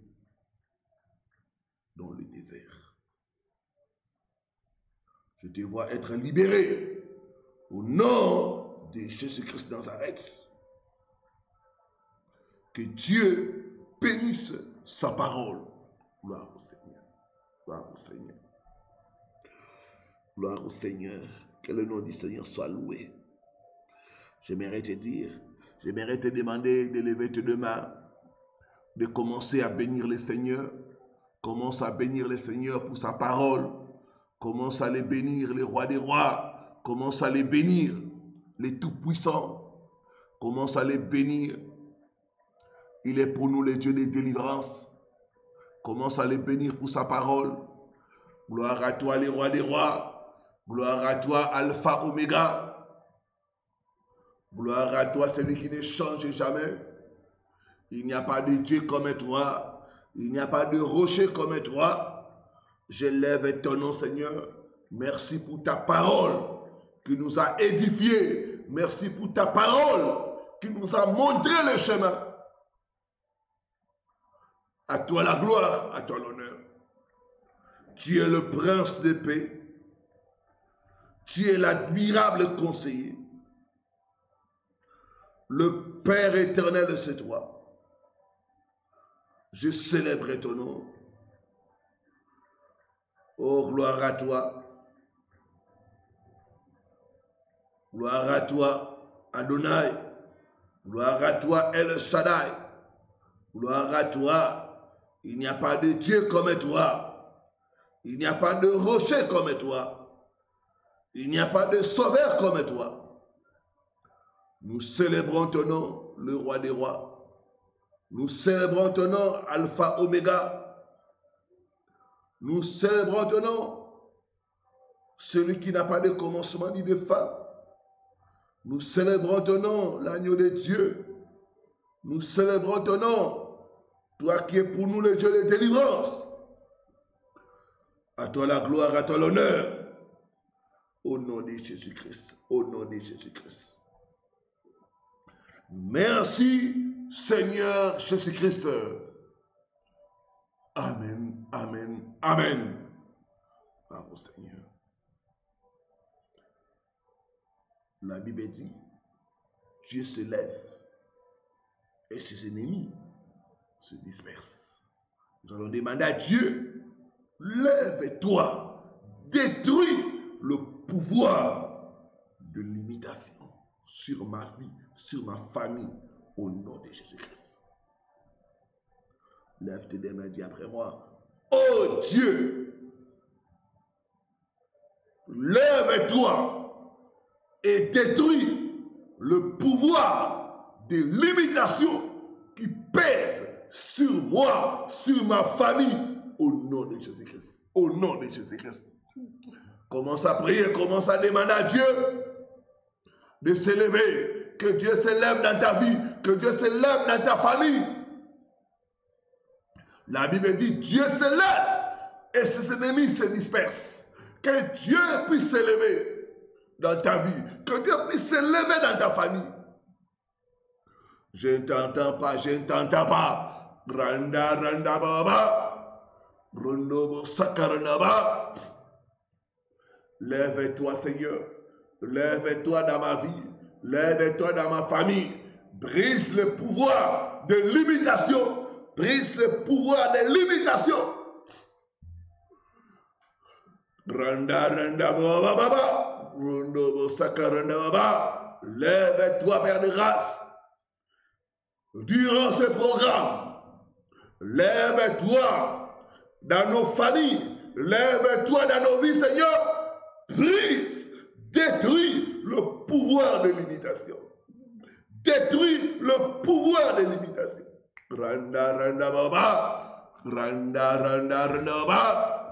dans le désert. Je te vois être libéré au nom de Jésus-Christ de Nazareth. Que Dieu bénisse sa parole. Gloire au Seigneur. Gloire au Seigneur. Gloire au Seigneur. Que le nom du Seigneur soit loué. J'aimerais te dire, j'aimerais te demander de lever tes deux mains, de commencer à bénir le Seigneur. Commence à bénir le Seigneur pour sa parole. Commence à les bénir, les rois des rois. Commence à les bénir, les tout-puissants. Commence à les bénir. Il est pour nous le Dieu des délivrances. Commence à les bénir pour sa parole. Gloire à toi, les rois des rois. Gloire à toi, Alpha, Oméga. Gloire à toi, celui qui ne change jamais. Il n'y a pas de Dieu comme toi. Il n'y a pas de rocher comme toi. Je lève ton nom, Seigneur. Merci pour ta parole qui nous a édifiés. Merci pour ta parole qui nous a montré le chemin. À toi la gloire, à toi l'honneur. Tu es le prince de paix. Tu es l'admirable conseiller. Le Père éternel, c'est toi. Je célèbre ton nom. Oh, gloire à toi. Gloire à toi, Adonai. Gloire à toi, El Shaddai. Gloire à toi. Il n'y a pas de Dieu comme toi. Il n'y a pas de rocher comme toi. Il n'y a pas de sauveur comme toi. Nous célébrons ton nom, le roi des rois. Nous célébrons ton nom, Alpha, Oméga. Nous célébrons ton nom, celui qui n'a pas de commencement ni de fin. Nous célébrons ton nom, l'agneau de Dieu. Nous célébrons ton nom, toi qui es pour nous le Dieu de délivrance. À toi la gloire, à toi l'honneur. Au nom de Jésus-Christ. Au nom de Jésus-Christ. Merci, Seigneur Jésus-Christ. Amen, amen, amen. Bravo, Seigneur. La Bible dit, Dieu se lève et ses ennemis se dispersent. Nous allons demander à Dieu, lève-toi, détruis le pouvoir de l'imitation sur ma vie, sur ma famille, au nom de Jésus-Christ. Lève tes deux mains, dis après moi, oh Dieu, lève-toi et détruis le pouvoir de l'imitation qui pèse sur moi, sur ma famille, au nom de Jésus-Christ. Au nom de Jésus-Christ. Commence à prier, commence à demander à Dieu de s'élever, que Dieu s'élève dans ta vie, que Dieu s'élève dans ta famille. La Bible dit, Dieu s'élève et ses ennemis se dispersent. Que Dieu puisse s'élever dans ta vie, que Dieu puisse s'élever dans ta famille. Je ne t'entends pas, je ne t'entends pas. Randa, randa, baba. Ronobo, sakaranaba. Lève-toi, Seigneur. Lève-toi dans ma vie. Lève-toi dans ma famille. Brise le pouvoir de l'imitation. Brise le pouvoir de l'imitation. Randa, randa, baba, baba. Ronobo, sakaranda, baba. Lève-toi, Père de grâce. Durant ce programme, lève-toi dans nos familles, lève-toi dans nos vies, Seigneur. Brise, détruis le pouvoir de l'imitation. Détruis le pouvoir de l'imitation. Randa, randa, baba. Randa, randa, randa, baba.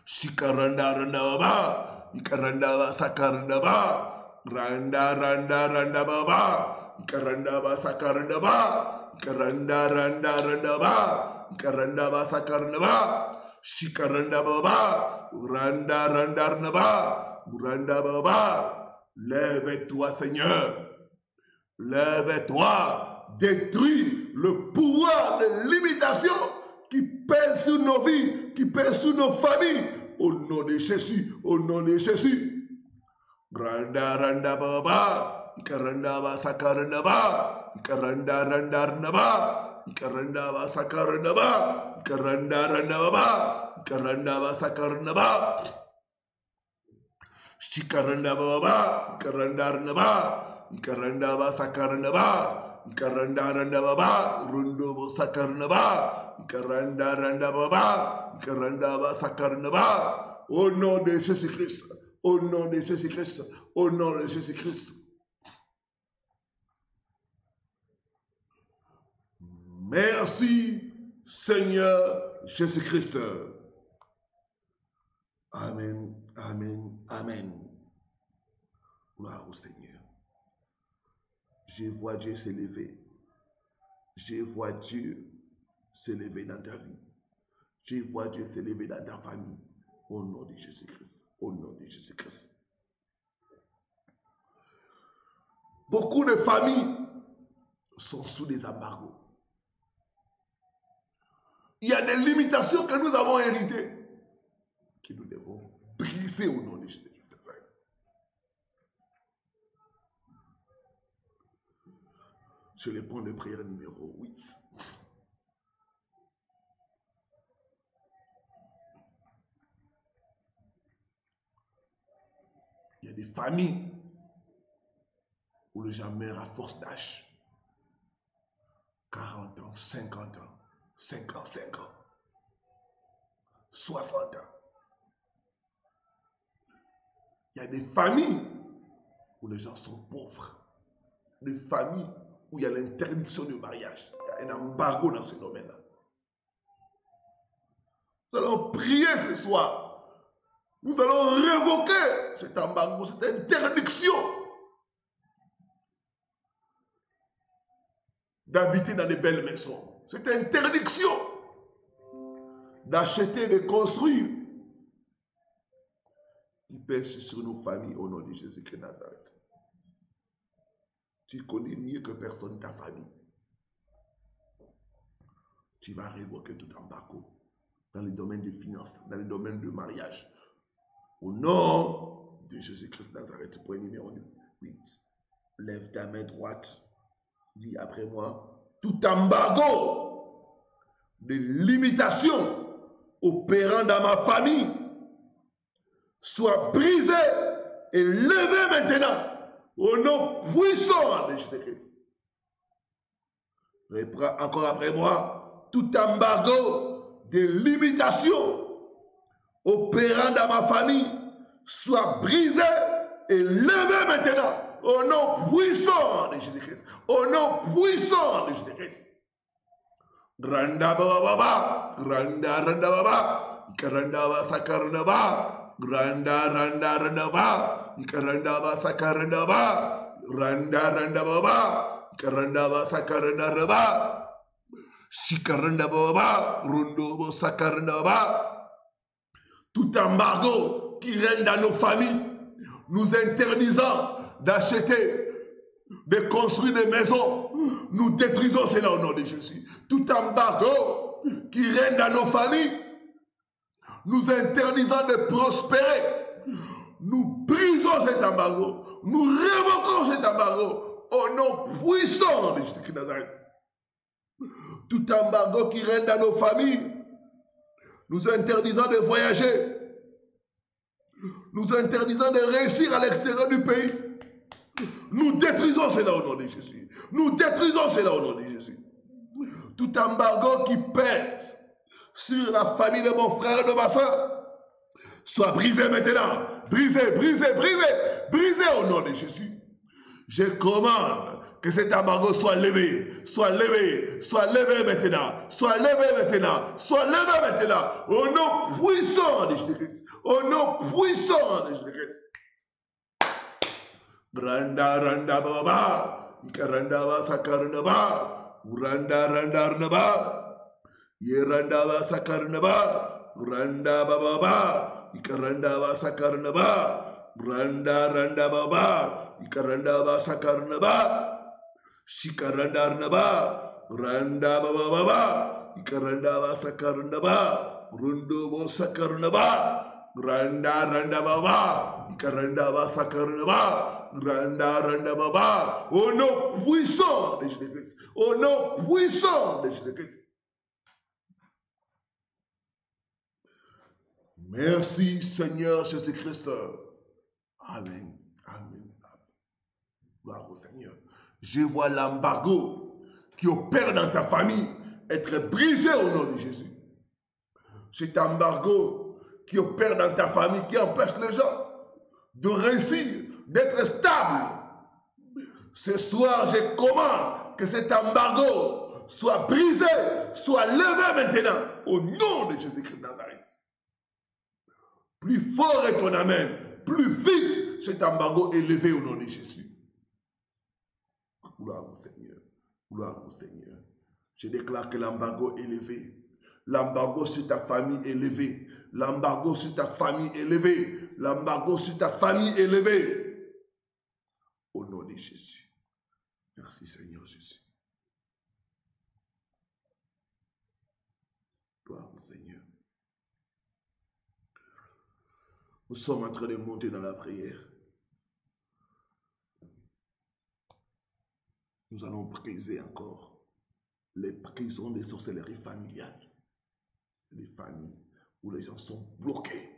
Shikaranda, randa, baba. Ikaranda, sakaranda, baba. Randa, randa, randa, baba. Karanda ba sakaranda ba, karanda randa randa ba, karanda ba sakaranda ba, shikaranda ba, randa randa randa ba, randa ba. Lève-toi, Seigneur, lève-toi, détruis le pouvoir de l'imitation qui pèse sur nos vies, qui pèse sur nos familles, au nom de Jésus, au nom de Jésus. Randa randa ba. Ikaranda ba sakaranda ba, ikaranda randa randa ba, ikaranda ba sakaranda ba, ikaranda randa ba, ikaranda ba sakaranda ba, shikaranda ba, ikaranda randa ba, ikaranda ba sakaranda ba, ikaranda randa ba, rundo ba sakaranda ba, ikaranda randa ba, ikaranda ba sakaranda ba. Au nom de Jésus-Christ, au nom de Jésus-Christ, au nom de Jésus-Christ. Merci, Seigneur Jésus-Christ. Amen, amen, amen. Gloire au Seigneur. Je vois Dieu s'élever. Je vois Dieu s'élever dans ta vie. Je vois Dieu s'élever dans ta famille. Au nom de Jésus-Christ. Au nom de Jésus-Christ. Beaucoup de familles sont sous des embargos. Il y a des limitations que nous avons héritées que nous devons briser au nom de Jésus-Christ. Je le point de prière numéro 8. Il y a des familles où les gens meurent à force d'âge. 40 ans, 50 ans, 55 ans, 60 ans. Il y a des familles où les gens sont pauvres. Des familles où il y a l'interdiction du mariage. Il y a un embargo dans ce domaine-là. Nous allons prier ce soir. Nous allons révoquer cet embargo, cette interdiction d'habiter dans des belles maisons. Cette interdiction d'acheter, de construire qui pèse sur nos familles au nom de Jésus-Christ de Nazareth. Tu connais mieux que personne ta famille. Tu vas révoquer tout embargo dans le domaine des finances, dans le domaine du mariage. Au nom de Jésus-Christ de Nazareth, point numéro 8. Lève ta main droite. Dis après moi, tout embargo de limitation opérant dans ma famille soit brisé et levé maintenant au nom puissant de Jésus-Christ. Reprends encore après moi, tout embargo de limitation opérant dans ma famille soit brisé et levé maintenant au nom puissant de Jésus-Christ. Au nom puissant de Jésus-Christ. Randa baba, randa baba, ikaranda ba sakaranda ba, randa ba, ikaranda ba sakaranda ba, randa baba, ikaranda ba sakaranda ba, shikaranda baba, rundo ba sakaranda ba. Tout embargo qui règne dans nos familles, nous interdisant d'acheter, de construire des maisons, nous détruisons cela au nom de Jésus. Tout embargo qui règne dans nos familles, nous interdisant de prospérer, nous brisons cet embargo, nous révoquons cet embargo au nom puissant de Jésus-Christ de Nazareth. Tout embargo qui règne dans nos familles, nous interdisant de voyager, nous interdisant de réussir à l'extérieur du pays, nous détruisons cela au nom de Jésus. Nous détruisons cela au nom de Jésus. Tout embargo qui pèse sur la famille de mon frère et de ma soeur soit brisé maintenant. Brisé, brisé, brisé, brisé au nom de Jésus. Je commande que cet embargo soit levé, soit levé, soit levé maintenant, soit levé maintenant, soit levé maintenant, au nom puissant de Jésus-Christ, au nom puissant de Jésus-Christ. Randa baba, ikaranda ba sakaranda ba, randa ba, yeranda ba sakaranda ba, randa baba, ikaranda ba sakaranda ba, randa baba, ikaranda ba sakaranda ba, shikaranda ba, randa baba, ikaranda ba sakaranda ba, rundo bo sakaranda ba, randa baba, ikaranda ba sakaranda ba. Randa baba, au nom puissant de Jésus-Christ, au nom puissant de Jésus-Christ. Merci Seigneur Jésus-Christ. Amen, amen, amen. Gloire au Seigneur. Je vois l'embargo qui opère dans ta famille être brisé au nom de Jésus. Cet embargo qui opère dans ta famille, qui empêche les gens de réussir, d'être stable. Ce soir, je commande que cet embargo soit brisé, soit levé maintenant, au nom de Jésus-Christ de Nazareth. Plus fort est ton amen. Plus vite cet embargo est levé au nom de Jésus. Gloire au Seigneur. Gloire au Seigneur. Je déclare que l'embargo est levé. L'embargo sur ta famille est levé. L'embargo sur ta famille est levé. L'embargo sur ta famille est levé. Au nom de Jésus. Merci Seigneur Jésus. Gloire au Seigneur. Nous sommes en train de monter dans la prière. Nous allons briser encore les prisons des sorcelleries familiales. Les familles où les gens sont bloqués,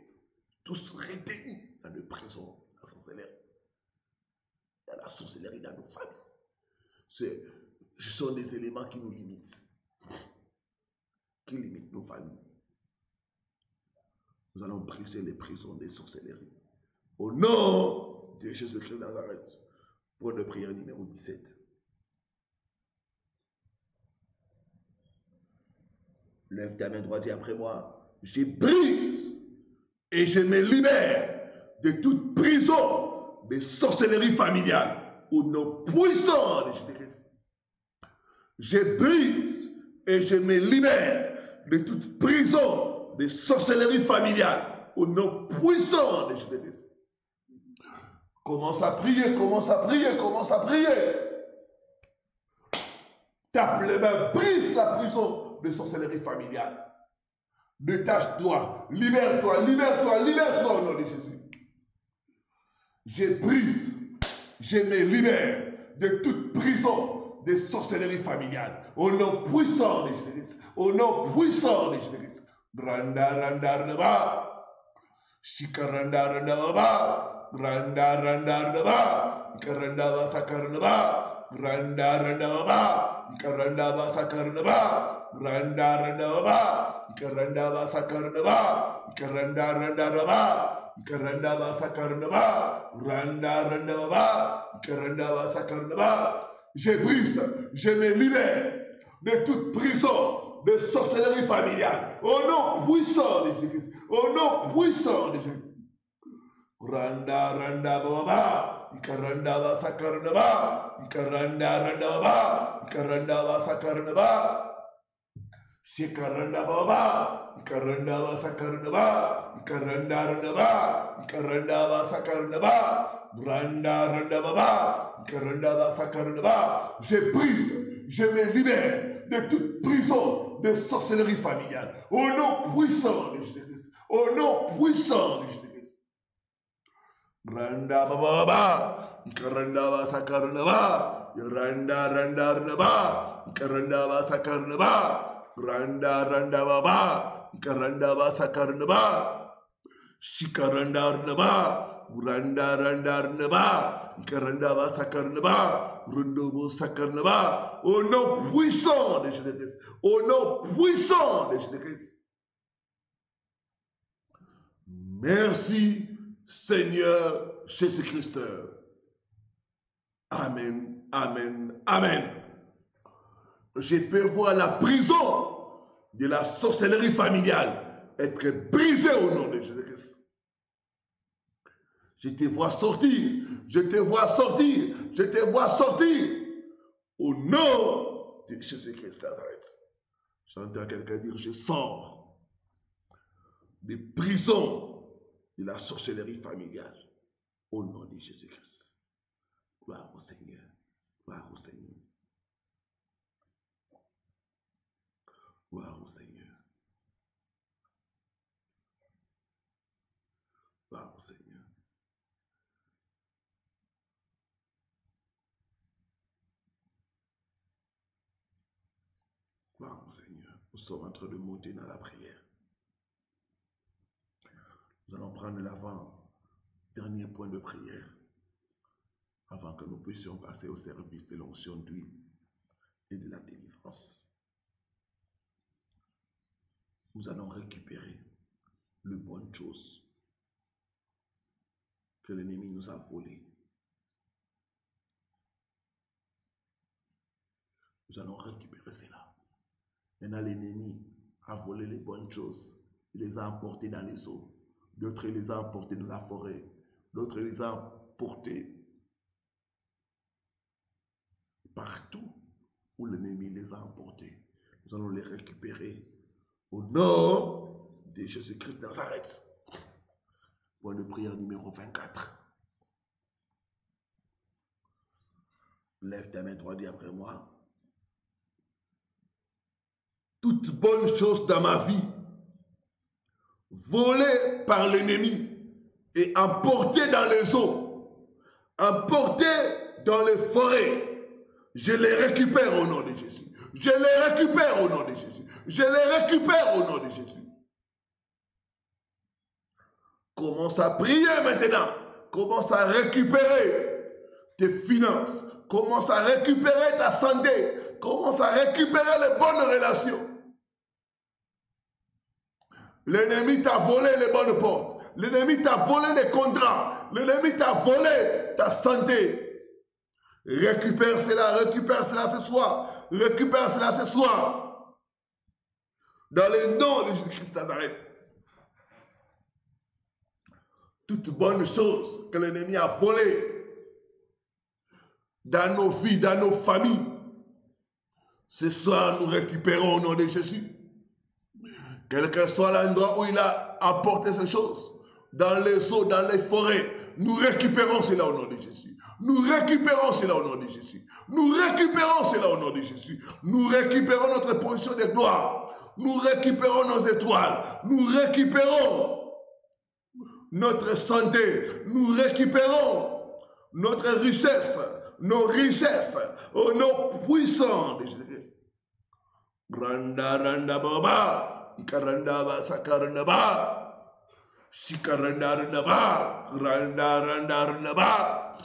tous retenus dans des prisons, la sorcellerie. Il y a la sorcellerie dans nos familles. Ce sont des éléments qui nous limitent, qui limitent nos familles. Nous allons briser les prisons des sorcelleries. Au nom de Jésus-Christ de Nazareth. Point de prière numéro 17. Lève ta main droite et après moi, je brise et je me libère de toute prison de sorcellerie familiale au nom puissant de Jésus-Christ. Je brise et je me libère de toute prison de sorcellerie familiale au nom puissant de Jésus-Christ. Commence à prier, commence à prier, commence à prier. Tape les mains, brise la prison de sorcellerie familiale. Détache-toi, libère-toi, libère-toi, libère-toi au nom de Jésus. Je brise, je me libère de toute prison de sorcellerie familiale. Au nom puissant de Jésus. Au nom puissant de Jésus. Randa randa randa, shikaranda randa randa, randa randa randa, karanda vasakaranda, randa randa randa, karanda vasakaranda, randa randa randa, karanda vasakaranda, karanda randa randa, karanda vasakaranda, randa randa randa, karanda vasakaranda. Je brise, je me libère de toute prison de sorcellerie familiale. Au nom puissant de Jésus. Au nom puissant de Jésus. Randa randa baba, ikaranda vasakarnaba, ikaranda randa baba, ikaranda vasakarnaba, shikaranda baba, ikaranda vasakarnaba, ikaranda randa baba, ikaranda vasakarnaba, randa randa baba, ikaranda vasakarnaba. Je brise, je me libère de toute prison de sorcellerie familiale. Au nom puissant de Jésus. Au nom puissant de Jésus. Randa baba baba, ikaranda vasakarna ba, randa randa randa ba, ikaranda vasakarna ba, randa randa baba, ikaranda vasakarna ba, shikaranda randa ba, randa randa randa ba, ikaranda vasakarna ba, rundo vasakarna ba, au nom puissant de Jésus-Christ, au nom puissant de Jésus-Christ. Merci Seigneur Jésus-Christ. Amen, amen, amen. Je peux voir la prison de la sorcellerie familiale être brisée au nom de Jésus-Christ. Je te vois sortir, je te vois sortir, je te vois sortir au nom de Jésus-Christ Nazareth. J'entends quelqu'un dire, je sors des prisons de la sorcellerie familiale au nom de Jésus-Christ. Gloire au Seigneur. Gloire au Seigneur. Gloire au Seigneur. Gloire au Seigneur. Gloire au Seigneur. Nous sommes en train de monter dans la prière. Nous allons prendre l'avant-dernier point de prière avant que nous puissions passer au service de l'onction d'huile et de la délivrance. Nous allons récupérer les bonnes choses que l'ennemi nous a volées. Nous allons récupérer cela. Maintenant, l'ennemi a volé les bonnes choses. Il les a emportées dans les eaux. D'autres, il les a emportés dans la forêt. D'autres, il les a emportés partout où l'ennemi les a emportés. Nous allons les récupérer au nom de Jésus-Christ de Nazareth. Point de prière numéro 24. Lève ta main droite, dis après moi. Toute bonne chose dans ma vie, volée par l'ennemi et emportée dans les eaux, emportée dans les forêts, je les récupère au nom de Jésus. Je les récupère au nom de Jésus. Je les récupère au nom de Jésus. Commence à prier maintenant. Commence à récupérer tes finances. Commence à récupérer ta santé. Commence à récupérer les bonnes relations. L'ennemi t'a volé les bonnes portes. L'ennemi t'a volé les contrats. L'ennemi t'a volé ta santé. Récupère cela ce soir. Récupère cela ce soir. Dans le nom de Jésus-Christ de Nazareth. Toute bonne chose que l'ennemi a volée dans nos vies, dans nos familles, ce soir nous récupérons au nom de Jésus. Quel que soit l'endroit où il a apporté ces choses, dans les eaux, dans les forêts, nous récupérons cela au nom de Jésus. Nous récupérons cela au nom de Jésus. Nous récupérons cela au nom de Jésus. Nous récupérons notre position de gloire. Nous récupérons nos étoiles. Nous récupérons notre santé. Nous récupérons notre richesse. Nos richesses au nom puissant de Jésus. Randa randa baba. Ikaranda ba sakaranda ba. Shikaranda randa ba. Randa randa randa ba.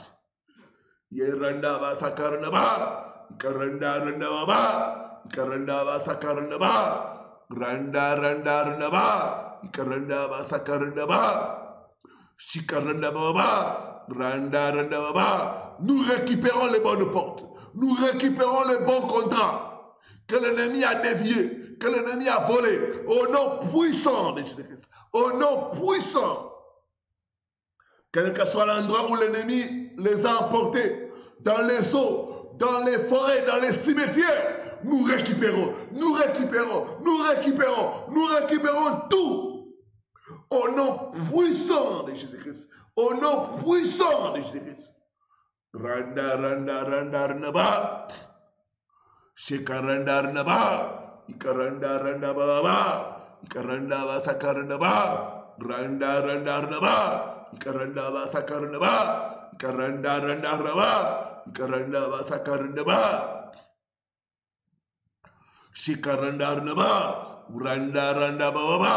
Ye randa ba sakaranda ba. Ikaranda randa ba. Ikaranda ba sakaranda ba. Randa randa randa ba. Ikaranda ba sakaranda ba. Shikaranda baba. Randa randa baba. Nous récupérons les bonnes portes. Nous récupérons les bons contrats que l'ennemi a déviés, que l'ennemi a volés. Au nom puissant de Jésus-Christ. Au nom puissant. Quel que soit l'endroit où l'ennemi les a emportés, dans les eaux, dans les forêts, dans les cimetières, nous récupérons, nous récupérons, nous récupérons, nous récupérons tout. Au nom puissant de Jésus-Christ. Au nom puissant de Jésus-Christ. Randa randa randa randa Shekaranda randa ba. Ikaranda randa ba. Ikaranda ba sakaranda ba. Randa randa randa ba. Ikaranda ba sakaranda ba. Ikaranda randa randa ba. Ikaranda ba sakaranda ba. Shekaranda randa ba. Randa randa ba.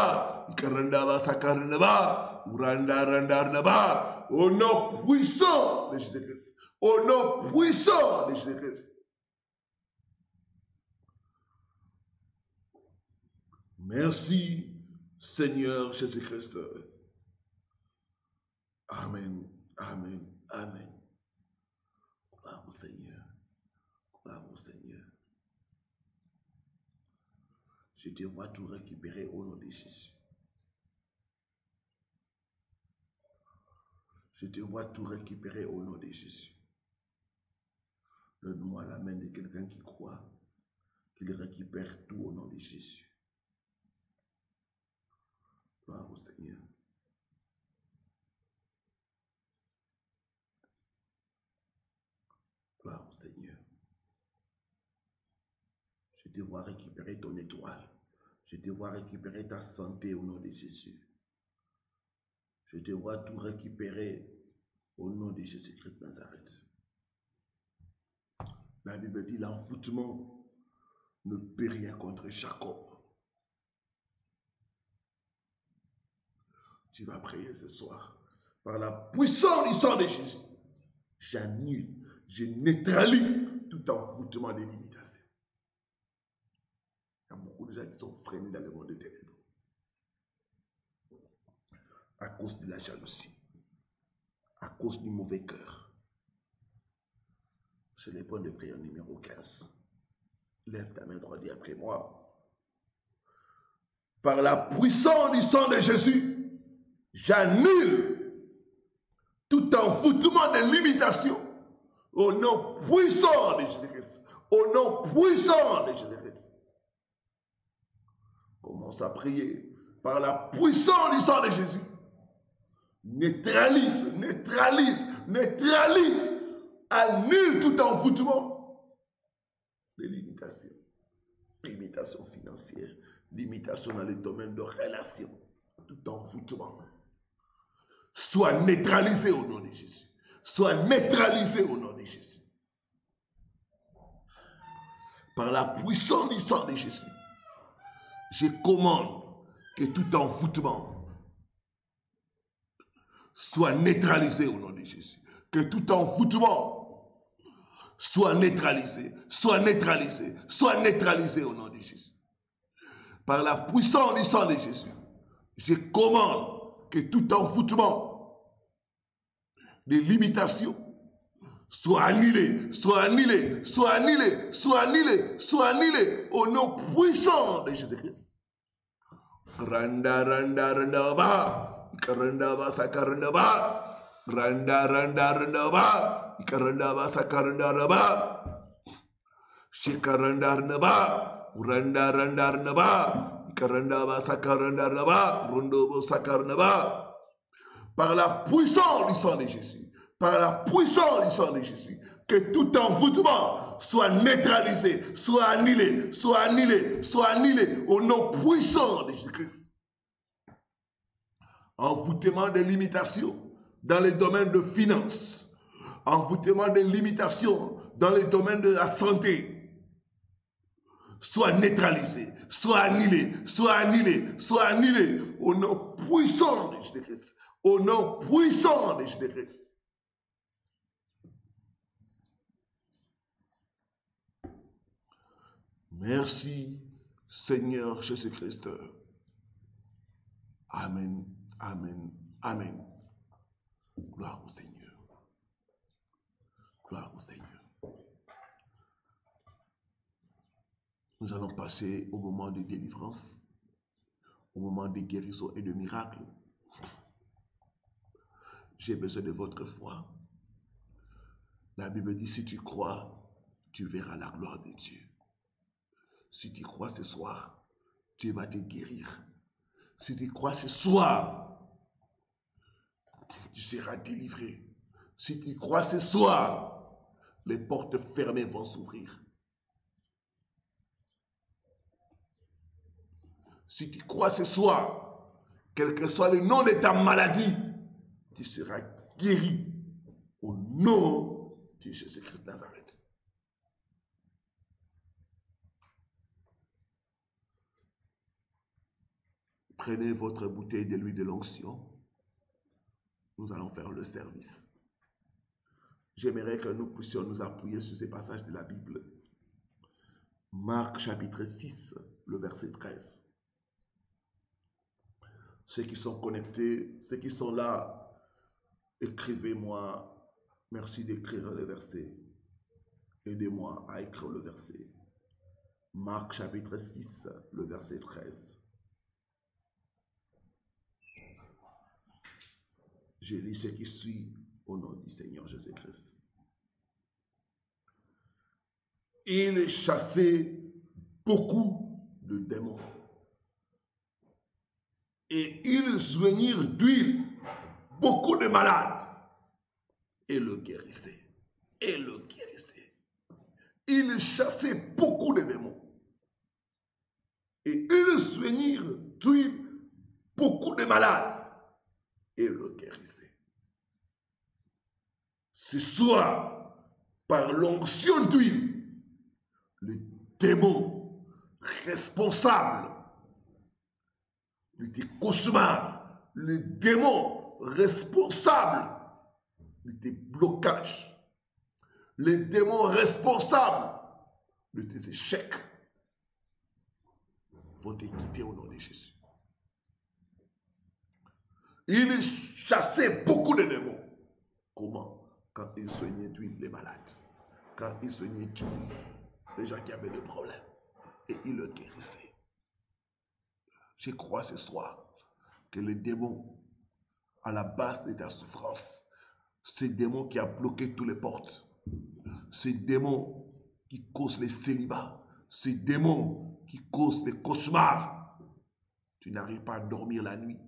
Ikaranda ba sakaranda ba. Randa randa randa ba. Au nom puissant de Jésus-Christ. Au nom puissant de Jésus-Christ. Merci, Seigneur Jésus-Christ. Amen, amen, amen. Gloire au Seigneur. Gloire au Seigneur. Je te vois tout récupérer au nom de Jésus. Je te vois tout récupérer au nom de Jésus. Donne-moi la main de quelqu'un qui croit qu'il récupère tout au nom de Jésus. Gloire au Seigneur. Gloire au Seigneur. Je te vois récupérer ton étoile. Je te vois récupérer ta santé au nom de Jésus. Je te vois tout récupérer au nom de Jésus-Christ de Nazareth. La Bible dit l'envoûtement ne peut rien contre Jacob. Tu vas prier ce soir. Par la puissance du sang de Jésus, j'annule, je neutralise tout envoûtement de limitation. Il y a beaucoup de gens qui sont freinés dans le monde des ténèbres à cause de la jalousie, à cause du mauvais cœur. C'est le point de prière numéro 15. Lève ta main droite et après moi. Par la puissance du sang de Jésus, J'annule tout envoûtement de limitation au nom puissant de Jésus-Christ. Au nom puissant de Jésus-Christ. Commence à prier par la puissance du sang de Jésus. Neutralise, neutralise, neutralise. Annule tout envoûtement de limitation. Limitation financière, limitation dans les domaines de relations, tout envoûtement. Soit neutralisé au nom de Jésus. Soit neutralisé au nom de Jésus. Par la puissance du sang de Jésus, je commande que tout envoûtement soit neutralisé au nom de Jésus. Que tout envoûtement soit neutralisé, soit neutralisé, soit neutralisé au nom de Jésus. Par la puissance du sang de Jésus, je commande que tout envoûtement de limitation soit annulé, soit annulé, soit annulé, soit annulé, soit annulé au nom puissant de Jésus-Christ. Randa, randa, randa, ba, karanda, ba, sakaranda, ba, randa, randa, randa, ba, karanda, ba, sakaranda, ba, shikaranda, ba, randa, randa, ba, karanda, ba, sakaranda, ba, rundo, ba, sakaranda, ba. Par la puissance du sang de Jésus, par la puissance du sang de Jésus, que tout envoûtement soit neutralisé, soit annulé, soit annulé, soit annulé au nom puissant de Jésus-Christ. Envoûtement des limitations dans les domaines de finances, envoûtement des limitations dans les domaines de la santé, soit neutralisé, soit annulé, soit annulé, soit annulé au nom puissant de Jésus-Christ. Au nom puissant de Jésus-Christ. Merci, Seigneur Jésus-Christ. Amen, amen, amen. Gloire au Seigneur. Gloire au Seigneur. Nous allons passer au moment de délivrance, au moment de guérison et de miracles. J'ai besoin de votre foi. La Bible dit, si tu crois, tu verras la gloire de Dieu. Si tu crois ce soir, Dieu va te guérir. Si tu crois ce soir, tu seras délivré. Si tu crois ce soir, les portes fermées vont s'ouvrir. Si tu crois ce soir, quel que soit le nom de ta maladie, tu seras guéri au nom de Jésus-Christ de Nazareth. Prenez votre bouteille de l'huile de l'onction. Nous allons faire le service. J'aimerais que nous puissions nous appuyer sur ces passages de la Bible. Marc chapitre 6, le verset 13. Ceux qui sont connectés, ceux qui sont là, écrivez-moi. Merci d'écrire le verset. Aidez-moi à écrire le verset. Marc chapitre 6, le verset 13. Je lis ce qui suit au nom du Seigneur Jésus-Christ. Il chassait beaucoup de démons. Et ils joignirent d'huile beaucoup de malades. Et le guérissaient. Et le guérissaient. Il chassait beaucoup de démons. Et ils joignirent d'huile beaucoup de malades. Et le guérissait. Ce soir, par l'onction d'huile, le démon responsable de tes cauchemars, le démon responsable de tes blocages, le démon responsable de tes échecs vont te quitter au nom de Jésus. Il chassait beaucoup de démons. Comment? Quand il soignait d'huile les malades. Quand il soignait d'huile les gens qui avaient des problèmes. Et il le guérissait. Je crois ce soir que les démons à la base de ta souffrance. Ce démon qui a bloqué toutes les portes. Ce démon qui cause les célibats. Ce démon qui cause les cauchemars. Tu n'arrives pas à dormir la nuit.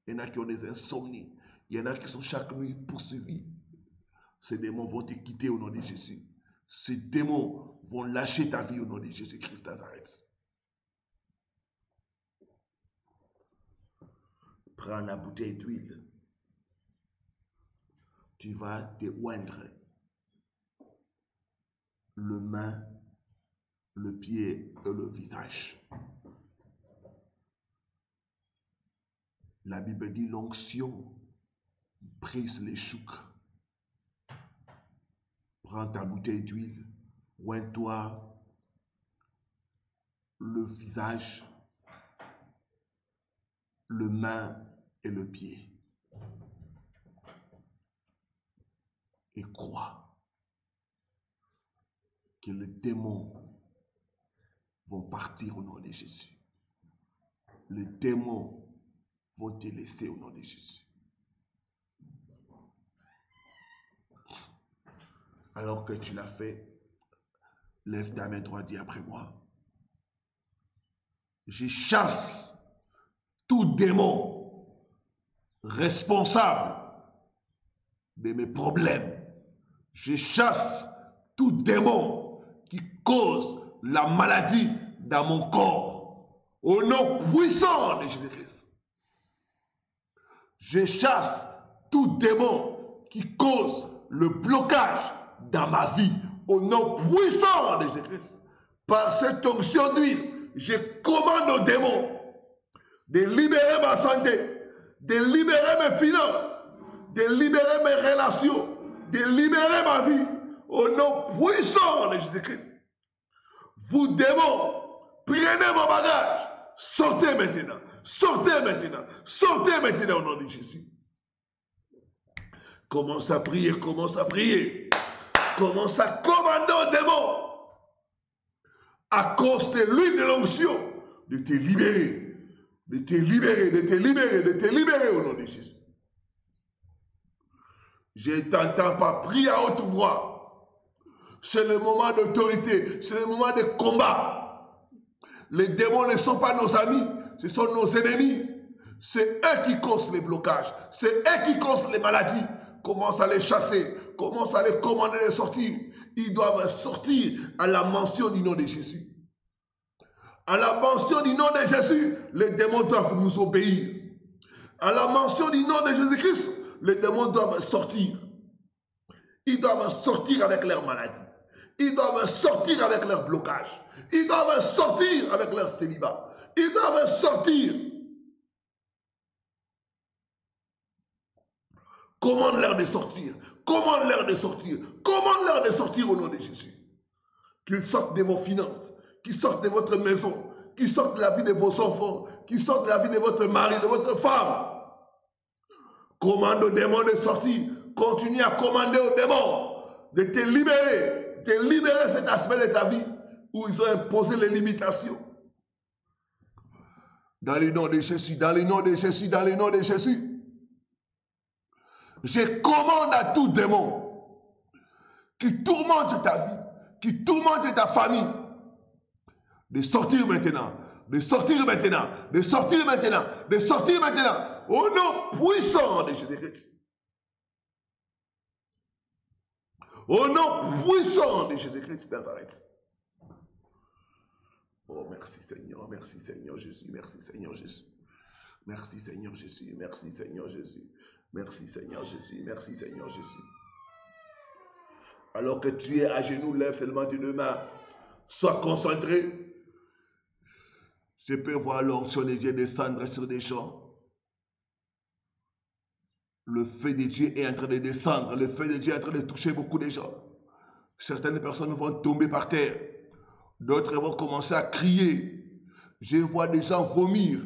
Il y en a qui ont des insomnies. Il y en a qui sont chaque nuit poursuivis. Ces démons vont te quitter au nom de Jésus. Ces démons vont lâcher ta vie au nom de Jésus-Christ de Nazareth. Prends la bouteille d'huile. Tu vas te oindre le main, le pied et le visage. La Bible dit l'onction brise les choucs. Prends ta bouteille d'huile, oins-toi le visage, le main et le pied. Et crois que les démons vont partir au nom de Jésus. Les démons vont te laisser au nom de Jésus. Alors que tu l'as fait, lève ta main droite, dis après moi. Je chasse tout démon responsable de mes problèmes. Je chasse tout démon qui cause la maladie dans mon corps. Au nom puissant de Jésus-Christ. Je chasse tout démon qui cause le blocage dans ma vie. Au nom puissant de Jésus-Christ. Par cette onction d'huile, je commande aux démons de libérer ma santé, de libérer mes finances, de libérer mes relations, de libérer ma vie. Au nom puissant de Jésus-Christ. Vous démons, prenez vos bagages. Sortez maintenant. Sortez maintenant. Sortez maintenant au nom de Jésus. Commence à prier. Commence à prier. Commence à commander aux démons. À cause de l'huile de l'onction. De te libérer. De te libérer. De te libérer. De te libérer au nom de Jésus. Je ne t'entends pas. Prie à haute voix. C'est le moment d'autorité. C'est le moment de combat. Les démons ne sont pas nos amis. Ce sont nos ennemis. C'est eux qui causent les blocages. C'est eux qui causent les maladies. Commence à les chasser. Commence à les commander de sortir. Ils doivent sortir à la mention du nom de Jésus. À la mention du nom de Jésus, les démons doivent nous obéir. À la mention du nom de Jésus-Christ, les démons doivent sortir. Ils doivent sortir avec leur maladie. Ils doivent sortir avec leur blocage. Ils doivent sortir avec leur célibat. Ils doivent sortir. Commande-leur de sortir. Commande-leur de sortir. Commande-leur de sortir au nom de Jésus. Qu'ils sortent de vos finances. Qu'ils sortent de votre maison. Qu'ils sortent de la vie de vos enfants. Qu'ils sortent de la vie de votre mari, de votre femme. Commande aux démons de sortir. Continue à commander aux démons de te libérer. De libérer cet aspect de ta vie où ils ont imposé les limitations. Dans le nom de Jésus, dans le nom de Jésus, dans le nom de Jésus. Je commande à tout démon qui tourmente ta vie, qui tourmente ta famille, de sortir maintenant, de sortir maintenant, de sortir maintenant, de sortir maintenant, au nom puissant de Jésus-Christ. Au nom puissant de Jésus-Christ Nazareth. Oh, merci Seigneur Jésus, merci Seigneur Jésus. Merci Seigneur Jésus, merci Seigneur Jésus. Merci Seigneur Jésus, merci Seigneur Jésus. Alors que tu es à genoux, lève seulement tes deux mains. Sois concentré. Je peux voir l'onction de Dieu descendre sur des gens. Le feu de Dieu est en train de descendre. Le feu de Dieu est en train de toucher beaucoup de gens. Certaines personnes vont tomber par terre. D'autres vont commencer à crier. Je vois des gens vomir.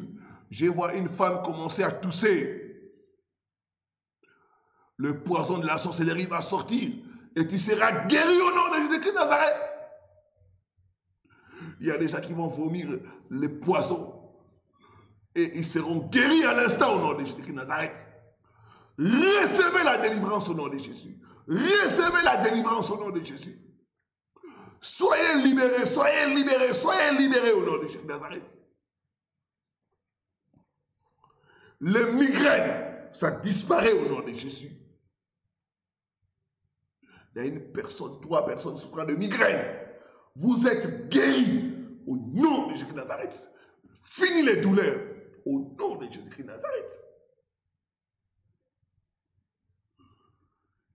Je vois une femme commencer à tousser. Le poison de la sorcellerie va sortir. Et tu seras guéri au nom de Jésus-Christ de Nazareth. Il y a des gens qui vont vomir les poisons. Et ils seront guéris à l'instant au nom de Jésus-Christ de Nazareth. Recevez la délivrance au nom de Jésus. Recevez la délivrance au nom de Jésus. Soyez libérés, soyez libérés, soyez libérés au nom de Jésus de Nazareth. Les migraines, ça disparaît au nom de Jésus. Il y a une personne, 3 personnes souffrant de migraine. Vous êtes guéris au nom de Jésus de Nazareth. Fini les douleurs au nom de Jésus de Nazareth.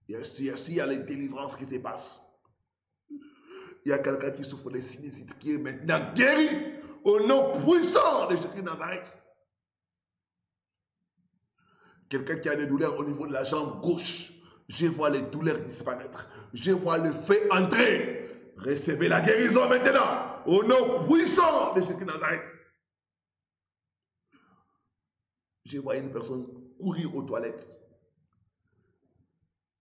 Yes, il y a les délivrances qui se passent. Il y a quelqu'un qui souffre de sinusite qui est maintenant guéri au nom puissant de Jésus de Nazareth. Quelqu'un qui a des douleurs au niveau de la jambe gauche. Je vois les douleurs disparaître. Je vois le feu entrer. Recevez la guérison maintenant. Au nom puissant de Jésus de Nazareth. Je vois une personne courir aux toilettes.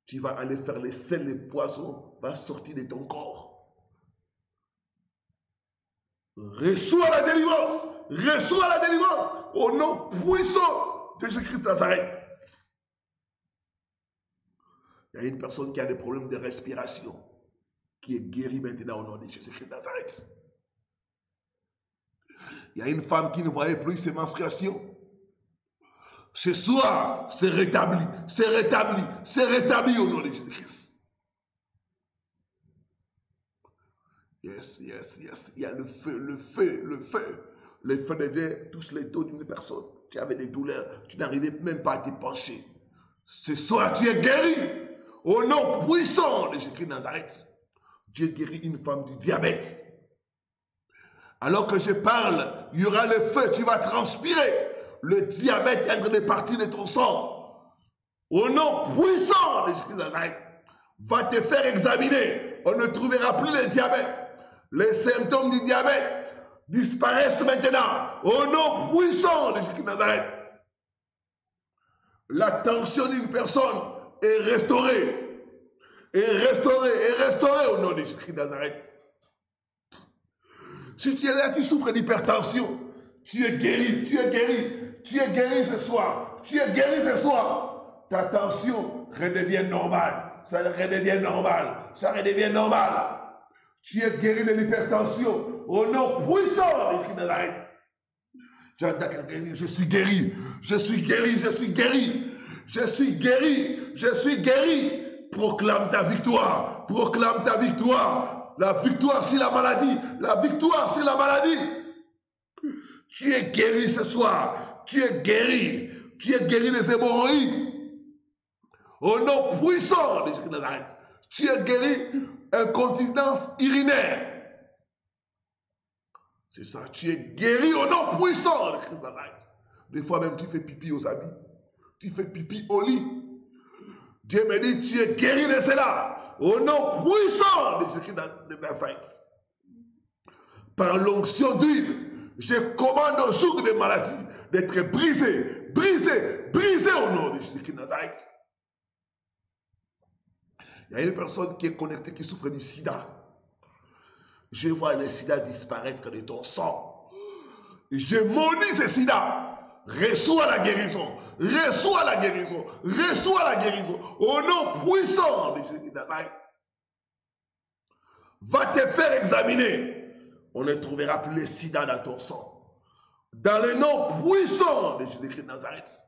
Tu vas aller faire les sels, les poisons, va sortir de ton corps. Reçois la délivrance. Reçois la délivrance. Au nom puissant de Jésus-Christ de Nazareth. Il y a une personne qui a des problèmes de respiration, qui est guérie maintenant au nom de Jésus-Christ de Nazareth. Il y a une femme qui ne voyait plus ses menstruations. Ce soir, c'est rétabli, c'est rétabli, c'est rétabli au nom de Jésus-Christ. Yes, yes, yes. Il y a le feu, le feu, le feu. Le feu de Dieu touche les dos d'une personne. Tu avais des douleurs, tu n'arrivais même pas à te pencher. Ce soir, tu es guéri. Au nom puissant de Jésus-Christ de Nazareth. Dieu guérit une femme du diabète. Alors que je parle, il y aura le feu, tu vas transpirer. Le diabète est en train de partir de ton sang. Au nom puissant de Jésus-Christ de Nazareth. Va te faire examiner. On ne trouvera plus le diabète. Les symptômes du diabète disparaissent maintenant. Au nom puissant de Jésus-Christ de Nazareth. La tension d'une personne est restaurée. Et restaurée, et restaurée au nom de Jésus-Christ de Nazareth. Si tu es là, tu souffres d'hypertension, tu es guéri, tu es guéri. Tu es guéri ce soir. Tu es guéri ce soir. Ta tension redevient normale. Ça redevient normal. Ça redevient normal. Tu es guéri de l'hypertension au nom puissant de Jésus de Nazareth. J'entends quelqu'un dire, je suis guéri. Je suis guéri. Je suis guéri. Je suis guéri. Je suis guéri. Proclame ta victoire. Proclame ta victoire. La victoire sur la maladie. La victoire sur la maladie. Tu es guéri ce soir. Tu es guéri. Tu es guéri des hémorroïdes. Au nom puissant de Jésus de Nazareth. Tu es guéri incontinence urinaire. C'est ça. Tu es guéri au nom puissant de Christ de Nazareth. Des fois même tu fais pipi aux habits. Tu fais pipi au lit. Dieu me dit tu es guéri de cela. Au nom puissant de Jésus de Nazareth. Par l'onction d'huile, je commande au joug des maladies d'être brisé, brisé, brisé au nom de Jésus-Christ de Nazareth. Il y a une personne qui est connectée, qui souffre du sida. Je vois le sida disparaître de ton sang. Je maudis ce sida. Reçois la guérison. Reçois la guérison. Reçois la guérison. Au nom puissant de Jésus-Christ de Nazareth. Va te faire examiner. On ne trouvera plus le sida dans ton sang. Dans le nom puissant de Jésus-Christ de Nazareth.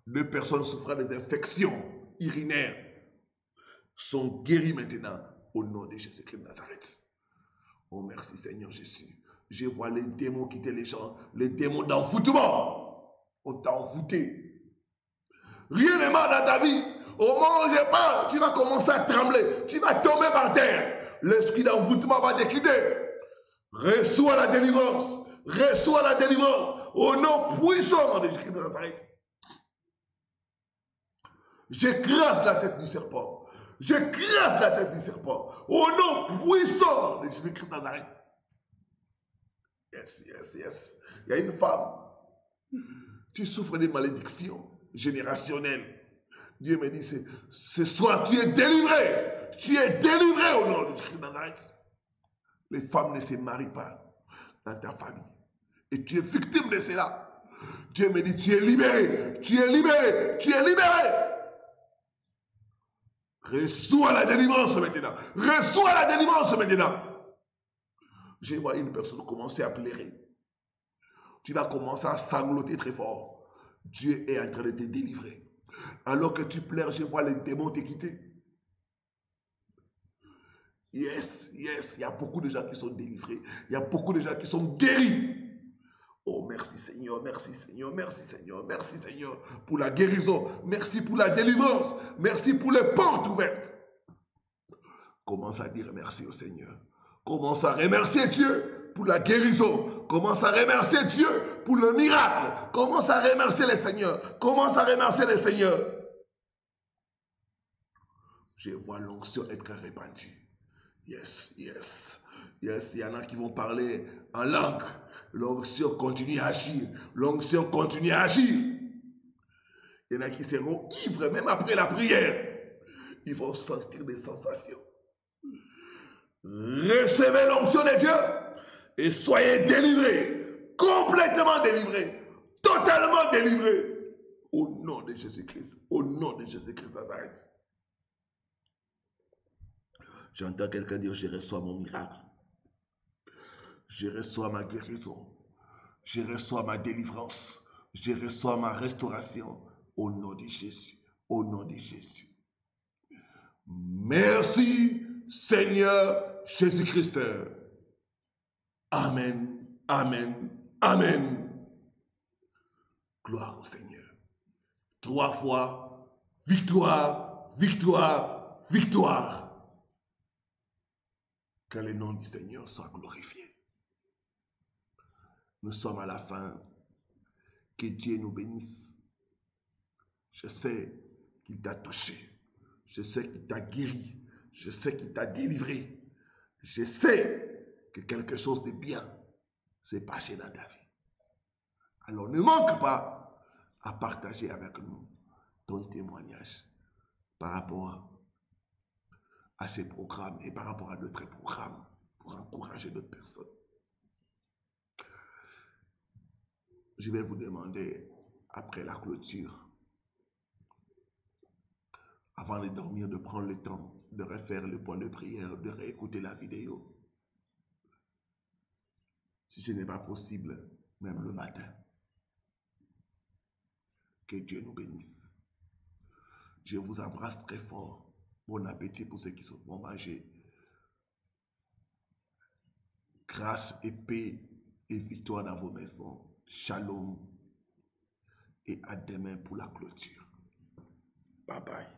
2 personnes souffrant des infections urinaires sont guéries maintenant au nom de Jésus-Christ de Nazareth. Oh merci Seigneur Jésus. Je vois les démons quitter les gens, les démons d'envoûtement. On t'a envoûté. Rien n'est mal dans ta vie. Au moment où je parle, tu vas commencer à trembler. Tu vas tomber par terre. L'esprit d'envoûtement va te quitter. Reçois la délivrance. Reçois la délivrance. Au nom puissant de Jésus-Christ de Nazareth. J'écrase la tête du serpent. J'écrase la tête du serpent. Au nom puissant de Jésus-Christ de Nazareth. Yes, yes, yes. Il y a une femme. Tu souffres de malédictions générationnelles. Dieu me dit, ce soir, tu es délivré. Tu es délivré au nom de Jésus-Christ de Nazareth. Les femmes ne se marient pas dans ta famille. Et tu es victime de cela. Dieu me dit, tu es libéré, tu es libéré, tu es libéré. Reçois la délivrance maintenant. Reçois la délivrance maintenant. Je vois une personne commencer à pleurer. Tu vas commencer à sangloter très fort. Dieu est en train de te délivrer. Alors que tu pleures, je vois les démons te quitter. Yes, yes, il y a beaucoup de gens qui sont délivrés. Il y a beaucoup de gens qui sont guéris. Oh, merci Seigneur, merci Seigneur, merci Seigneur, merci Seigneur pour la guérison. Merci pour la délivrance. Merci pour les portes ouvertes. Commence à dire merci au Seigneur. Commence à remercier Dieu pour la guérison. Commence à remercier Dieu pour le miracle. Commence à remercier le Seigneur. Commence à remercier le Seigneur. Je vois l'onction être répandue. Yes, yes, yes. Il y en a qui vont parler en langue. L'onction continue à agir. L'onction continue à agir. Il y en a qui seront ivres même après la prière. Ils vont sentir des sensations. Recevez l'onction de Dieu et soyez délivrés. Complètement délivrés. Totalement délivrés. Au nom de Jésus-Christ. Au nom de Jésus-Christ Nazareth. J'entends quelqu'un dire, je reçois mon miracle. Je reçois ma guérison. Je reçois ma délivrance. Je reçois ma restauration. Au nom de Jésus. Au nom de Jésus. Merci Seigneur Jésus-Christ. Amen. Amen. Amen. Gloire au Seigneur. 3 fois, victoire, victoire, victoire. Que le nom du Seigneur soit glorifié. Nous sommes à la fin. Que Dieu nous bénisse. Je sais qu'il t'a touché. Je sais qu'il t'a guéri. Je sais qu'il t'a délivré. Je sais que quelque chose de bien s'est passé dans ta vie. Alors ne manque pas à partager avec nous ton témoignage par rapport à ces programmes et par rapport à d'autres programmes pour encourager d'autres personnes. Je vais vous demander, après la clôture, avant de dormir, de prendre le temps de refaire le point de prière, de réécouter la vidéo. Si ce n'est pas possible, même le matin. Que Dieu nous bénisse. Je vous embrasse très fort. Bon appétit pour ceux qui vont manger. Grâce et paix et victoire dans vos maisons. Shalom. Et à demain pour la clôture. Bye bye.